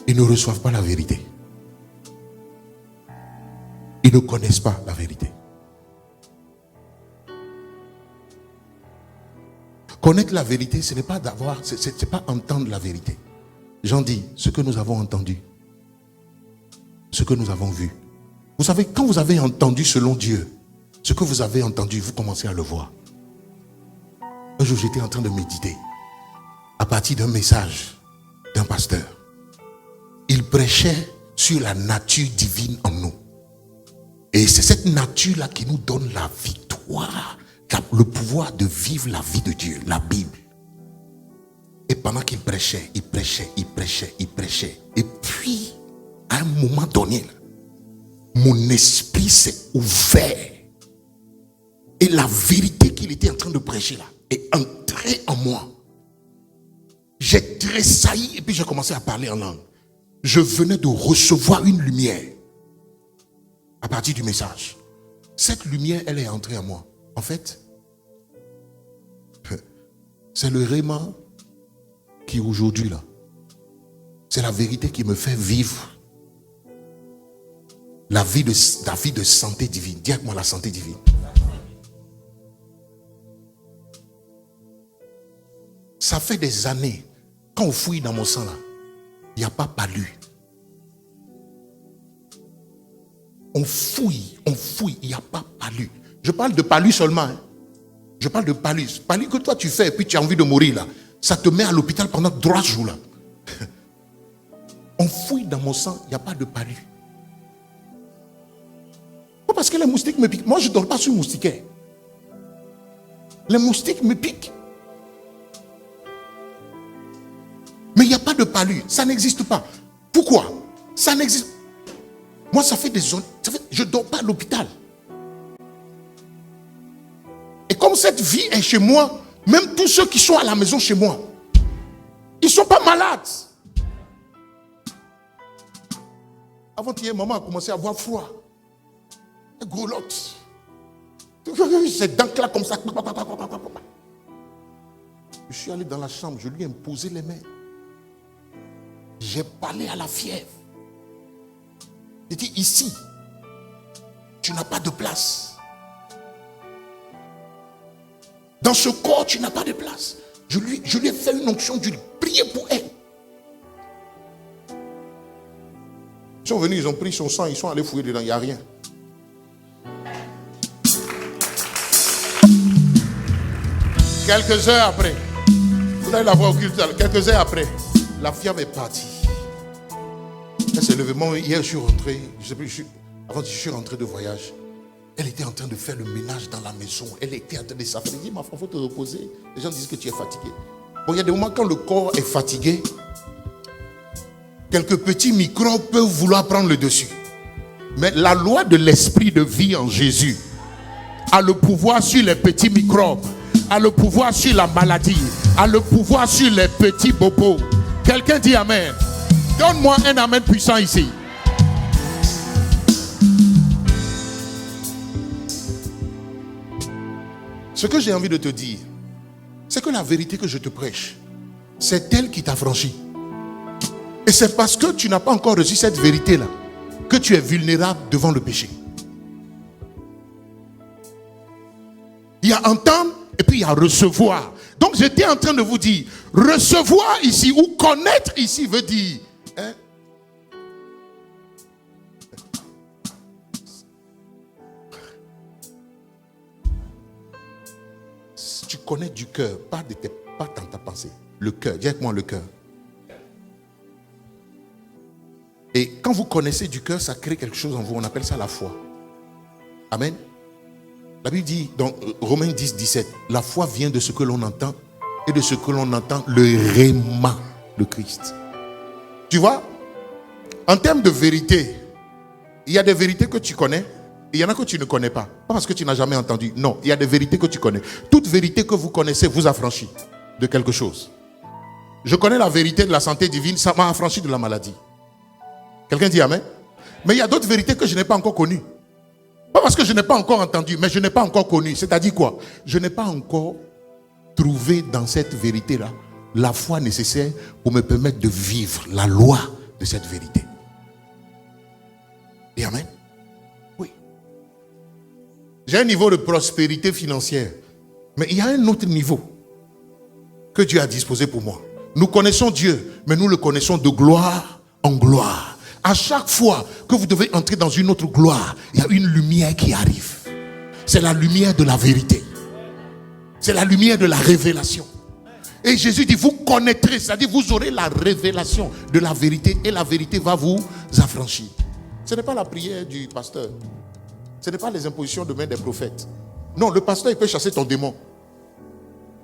ils ne reçoivent pas la vérité. Ils ne connaissent pas la vérité. Connaître la vérité, ce n'est pas d'avoir, c'est pas entendre la vérité. Jean dit, ce que nous avons entendu, ce que nous avons vu. Vous savez, quand vous avez entendu selon Dieu, ce que vous avez entendu, vous commencez à le voir. Un jour, j'étais en train de méditer à partir d'un message d'un pasteur. Il prêchait sur la nature divine en nous. Et c'est cette nature-là qui nous donne la victoire, le pouvoir de vivre la vie de Dieu, la Bible. Et pendant qu'il prêchait, il prêchait. Et puis, à un moment donné, mon esprit s'est ouvert. Et la vérité qu'il était en train de prêcher là est entrée en moi. J'ai tressailli et puis j'ai commencé à parler en langue. Je venais de recevoir une lumière à partir du message. Cette lumière, elle est entrée en moi. En fait, c'est le réma qui aujourd'hui là, c'est la vérité qui me fait vivre la vie de santé divine. Dis avec moi la santé divine. Ça fait des années, quand on fouille dans mon sang là, il n'y a pas palu. On fouille, il n'y a pas palu. Je parle de palu seulement. Hein. Je parle de palu. Palu que toi tu fais et puis tu as envie de mourir là. Ça te met à l'hôpital pendant 3 jours là. On fouille dans mon sang, il n'y a pas de palu. Pas parce que les moustiques me piquent. Moi je ne dors pas sur moustiquaire. Les moustiques me piquent. Mais il n'y a pas de palu. Ça n'existe pas. Pourquoi? Ça n'existe pas. Moi, ça fait des zones. Je ne dors pas à l'hôpital. Et comme cette vie est chez moi, même tous ceux qui sont à la maison chez moi, ils ne sont pas malades. Avant-hier, maman a commencé à avoir froid. Elle grelotte. Ses dents là comme ça. Je suis allé dans la chambre, je lui ai imposé les mains. J'ai parlé à la fièvre. J'ai dit, ici, tu n'as pas de place. Dans ce corps, tu n'as pas de place. Je lui ai fait une onction d'huile. Priez pour elle. Ils sont venus, ils ont pris son sang, ils sont allés fouiller dedans, il n'y a rien. Quelques heures après, vous allez la voir au culte, quelques heures après, la fièvre est partie. Elle s'est levée. Moi, hier, je suis rentré, je sais plus, avant, je suis rentré de voyage. Elle était en train de faire le ménage dans la maison. Elle était en train de s'affairer. Elle dit, ma femme, il faut te reposer. Les gens disent que tu es fatigué. Bon, il y a des moments quand le corps est fatigué, quelques petits microbes peuvent vouloir prendre le dessus. Mais la loi de l'esprit de vie en Jésus a le pouvoir sur les petits microbes, a le pouvoir sur la maladie, a le pouvoir sur les petits bobos. Quelqu'un dit amen. Donne-moi un amen puissant ici. Ce que j'ai envie de te dire, c'est que la vérité que je te prêche, c'est elle qui t'a franchi. Et c'est parce que tu n'as pas encore reçu cette vérité-là que tu es vulnérable devant le péché. Il y a entendre et puis il y a recevoir. Donc j'étais en train de vous dire, recevoir ici ou connaître ici veut dire... Tu connais du cœur, pas dans ta pensée. Le cœur, dis avec moi le cœur. Et quand vous connaissez du cœur, ça crée quelque chose en vous. On appelle ça la foi. Amen. La Bible dit dans Romains 10, 17, la foi vient de ce que l'on entend et de ce que l'on entend, le réma de Christ. Tu vois, en termes de vérité, il y a des vérités que tu connais. Il y en a que tu ne connais pas. Pas parce que tu n'as jamais entendu. Non, il y a des vérités que tu connais. Toute vérité que vous connaissez vous affranchit de quelque chose. Je connais la vérité de la santé divine, ça m'a affranchi de la maladie. Quelqu'un dit amen? Mais il y a d'autres vérités que je n'ai pas encore connues. Pas parce que je n'ai pas encore entendu, mais je n'ai pas encore connu. C'est-à-dire quoi? Je n'ai pas encore trouvé dans cette vérité-là la foi nécessaire pour me permettre de vivre la loi de cette vérité. Et amen? J'ai un niveau de prospérité financière. Mais il y a un autre niveau que Dieu a disposé pour moi. Nous connaissons Dieu, mais nous le connaissons de gloire en gloire. À chaque fois que vous devez entrer dans une autre gloire, il y a une lumière qui arrive. C'est la lumière de la vérité. C'est la lumière de la révélation. Et Jésus dit, vous connaîtrez, c'est-à-dire vous aurez la révélation de la vérité et la vérité va vous affranchir. Ce n'est pas la prière du pasteur. Ce n'est pas les impositions de main des prophètes. Non, le pasteur, il peut chasser ton démon.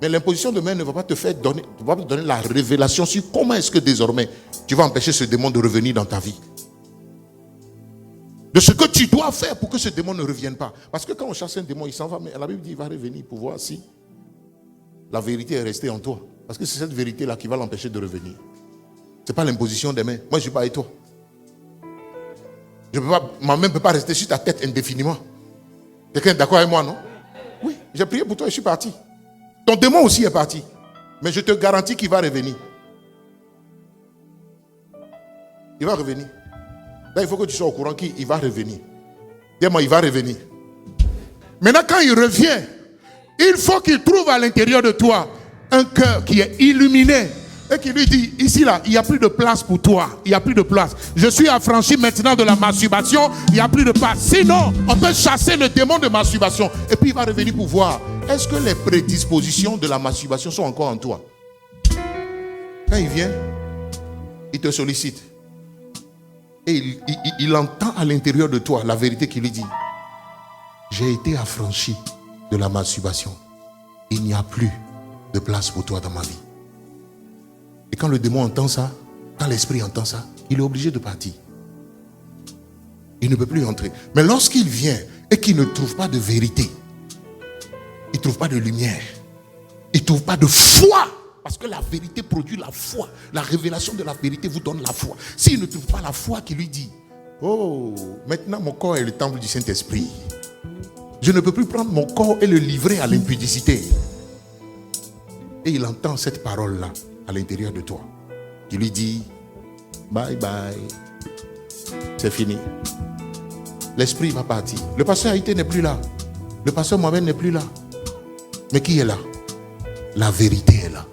Mais l'imposition de main ne va pas te faire donner, ne va pas te donner la révélation sur comment est-ce que désormais tu vas empêcher ce démon de revenir dans ta vie. De ce que tu dois faire pour que ce démon ne revienne pas. Parce que quand on chasse un démon, il s'en va. Mais la Bible dit qu'il va revenir pour voir si la vérité est restée en toi. Parce que c'est cette vérité-là qui va l'empêcher de revenir. Ce n'est pas l'imposition des mains. Moi, je ne suis pas avec toi. Ma main ne peut pas rester sur ta tête indéfiniment. Quelqu'un est d'accord avec moi, non? Oui, j'ai prié pour toi et je suis parti. Ton démon aussi est parti. Mais je te garantis qu'il va revenir. Il va revenir. Là, il faut que tu sois au courant qu'il va revenir. Dis-moi, il va revenir. Maintenant, quand il revient, il faut qu'il trouve à l'intérieur de toi un cœur qui est illuminé. Et qui lui dit, ici là, il n'y a plus de place pour toi. Il n'y a plus de place. Je suis affranchi maintenant de la masturbation. Il n'y a plus de place. Sinon, on peut chasser le démon de masturbation. Et puis il va revenir pour voir. Est-ce que les prédispositions de la masturbation sont encore en toi? Quand il vient, il te sollicite. Et il entend à l'intérieur de toi la vérité qui lui dit, j'ai été affranchi de la masturbation. Il n'y a plus de place pour toi dans ma vie. Et quand le démon entend ça, quand l'esprit entend ça, il est obligé de partir. Il ne peut plus entrer. Mais lorsqu'il vient et qu'il ne trouve pas de vérité, il ne trouve pas de lumière, il ne trouve pas de foi, parce que la vérité produit la foi. La révélation de la vérité vous donne la foi. S'il ne trouve pas la foi qui lui dit, oh, maintenant mon corps est le temple du Saint-Esprit. Je ne peux plus prendre mon corps et le livrer à l'impudicité. Et il entend cette parole-là à l'intérieur de toi, qui lui dit, bye bye, c'est fini. L'esprit va partir. Le pasteur Haïté n'est plus là. Le pasteur Mohamed n'est plus là. Mais qui est là? La vérité est là.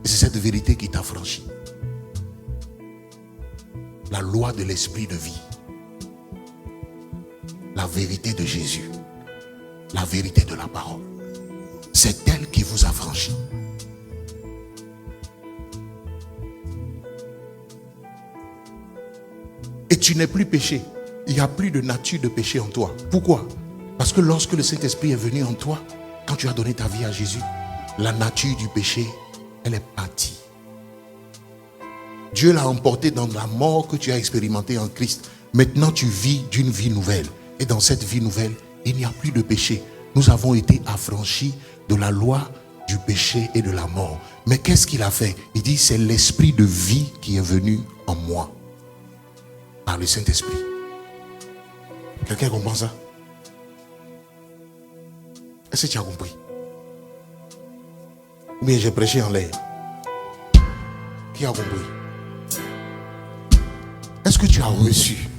Et c'est cette vérité qui t'affranchit. La loi de l'esprit de vie. La vérité de Jésus. La vérité de la parole. C'est elle qui vous affranchit. Et tu n'es plus péché. Il n'y a plus de nature de péché en toi. Pourquoi? Parce que lorsque le Saint-Esprit est venu en toi, quand tu as donné ta vie à Jésus, la nature du péché, elle est partie. Dieu l'a emporté dans la mort que tu as expérimentée en Christ. Maintenant, tu vis d'une vie nouvelle. Et dans cette vie nouvelle, il n'y a plus de péché. Nous avons été affranchis de la loi du péché et de la mort. Mais qu'est-ce qu'il a fait? Il dit, c'est l'esprit de vie qui est venu en moi. Par le Saint-Esprit. Quelqu'un comprend ça? Est-ce que tu as compris? Ou bien j'ai prêché en l'air? Qui a compris? Est-ce que tu as reçu?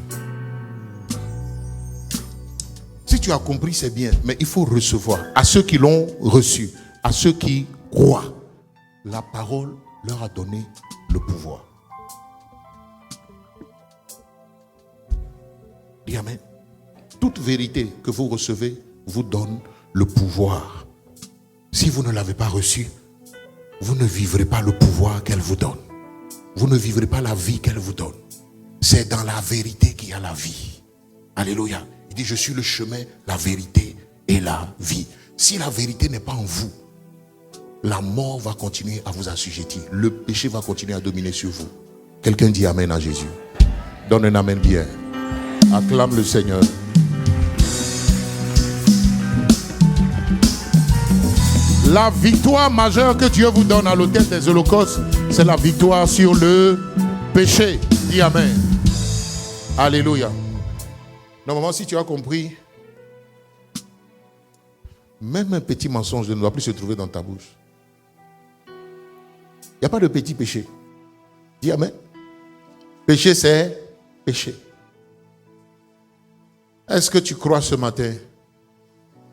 Si tu as compris, c'est bien, mais il faut recevoir. À ceux qui l'ont reçu, à ceux qui croient, la parole leur a donné le pouvoir. Dis amen. Toute vérité que vous recevez vous donne le pouvoir. Si vous ne l'avez pas reçu, vous ne vivrez pas le pouvoir qu'elle vous donne. Vous ne vivrez pas la vie qu'elle vous donne. C'est dans la vérité qu'il y a la vie. Alléluia. Il dit, je suis le chemin, la vérité et la vie. Si la vérité n'est pas en vous, la mort va continuer à vous assujettir. Le péché va continuer à dominer sur vous. Quelqu'un dit amen à Jésus. Donne un amen bien. Acclame le Seigneur. La victoire majeure que Dieu vous donne à l'autel des holocaustes, c'est la victoire sur le péché. Dis amen. Alléluia. Normalement, si tu as compris, même un petit mensonge ne doit plus se trouver dans ta bouche. Il n'y a pas de petit péché. Dis amen. Péché, c'est péché. Est-ce que tu crois ce matin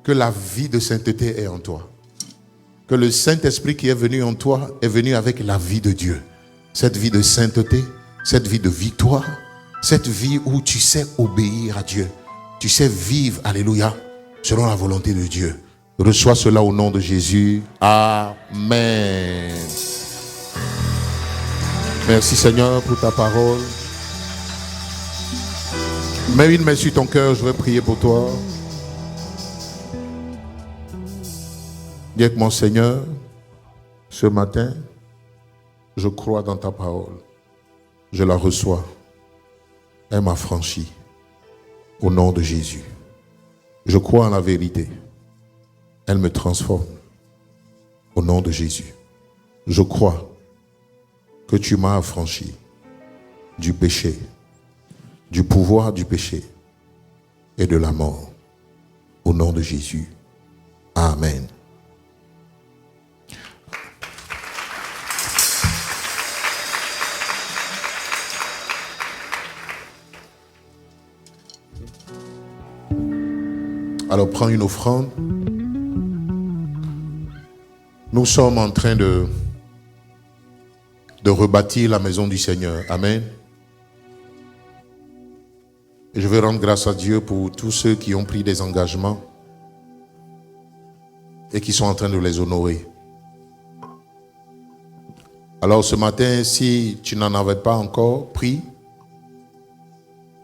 que la vie de sainteté est en toi? Que le Saint-Esprit qui est venu en toi est venu avec la vie de Dieu. Cette vie de sainteté, cette vie de victoire, cette vie où tu sais obéir à Dieu. Tu sais vivre, alléluia, selon la volonté de Dieu. Reçois cela au nom de Jésus. Amen. Merci Seigneur pour ta parole. Mets une main sur ton cœur, je vais prier pour toi. Dis avec mon Seigneur, ce matin, je crois dans ta parole. Je la reçois. Elle m'a franchi. Au nom de Jésus. Je crois en la vérité. Elle me transforme. Au nom de Jésus. Je crois que tu m'as affranchi du péché, du pouvoir du péché et de la mort. Au nom de Jésus. Amen. Alors prends une offrande. Nous sommes en train de rebâtir la maison du Seigneur. Amen. Et je veux rendre grâce à Dieu pour tous ceux qui ont pris des engagements et qui sont en train de les honorer. Alors ce matin, si tu n'en avais pas encore pris,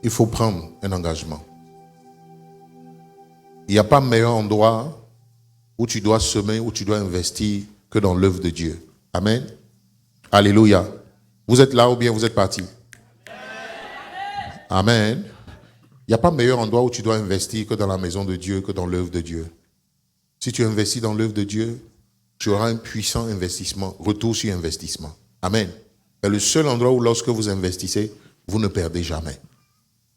il faut prendre un engagement. Il n'y a pas meilleur endroit où tu dois semer, où tu dois investir que dans l'œuvre de Dieu. Amen. Alléluia. Vous êtes là ou bien vous êtes partis? Amen. Il n'y a pas meilleur endroit où tu dois investir que dans la maison de Dieu, que dans l'œuvre de Dieu. Si tu investis dans l'œuvre de Dieu, tu auras un puissant investissement, retour sur investissement. Amen. C'est le seul endroit où lorsque vous investissez, vous ne perdez jamais.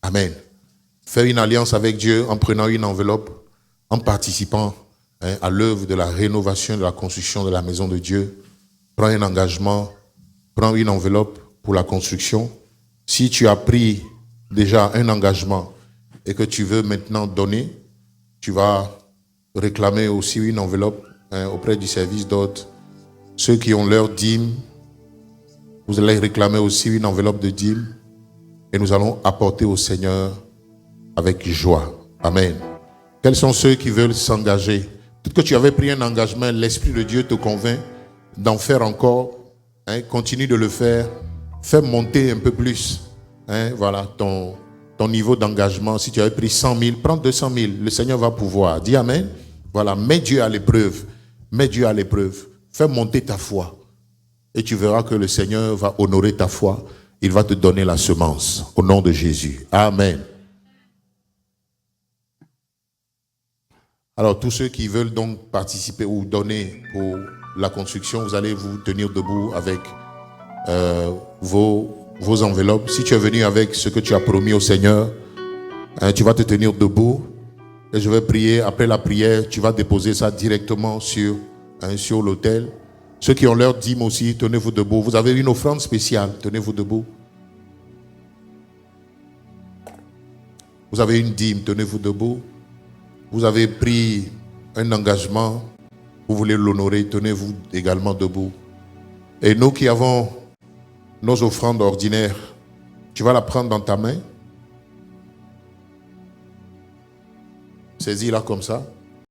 Amen. Faire une alliance avec Dieu en prenant une enveloppe, en participant à l'œuvre de la rénovation, de la construction de la maison de Dieu. Prends un engagement, prends une enveloppe pour la construction. Si tu as pris déjà un engagement et que tu veux maintenant donner, tu vas réclamer aussi une enveloppe auprès du service d'hôtes. Ceux qui ont leur dîme, vous allez réclamer aussi une enveloppe de dîme et nous allons apporter au Seigneur avec joie. Amen. Quels sont ceux qui veulent s'engager? Peut-être que tu avais pris un engagement, l'Esprit de Dieu te convainc d'en faire encore. Continue de le faire. Fais monter un peu plus voilà, ton niveau d'engagement. Si tu avais pris 100 000, prends 200 000. Le Seigneur va pouvoir. Dis Amen. Voilà, mets Dieu à l'épreuve. Mets Dieu à l'épreuve. Fais monter ta foi. Et tu verras que le Seigneur va honorer ta foi. Il va te donner la semence. Au nom de Jésus. Amen. Alors, tous ceux qui veulent donc participer ou donner pour la construction, vous allez vous tenir debout avec vos enveloppes. Si tu es venu avec ce que tu as promis au Seigneur, tu vas te tenir debout et je vais prier. Après la prière, tu vas déposer ça directement sur l'autel. Ceux qui ont leur dîme aussi, tenez-vous debout. Vous avez une offrande spéciale, tenez-vous debout. Vous avez une dîme, tenez-vous debout. Vous avez pris un engagement, vous voulez l'honorer, tenez-vous également debout. Et nous qui avons nos offrandes ordinaires, tu vas la prendre dans ta main. Saisis-la comme ça.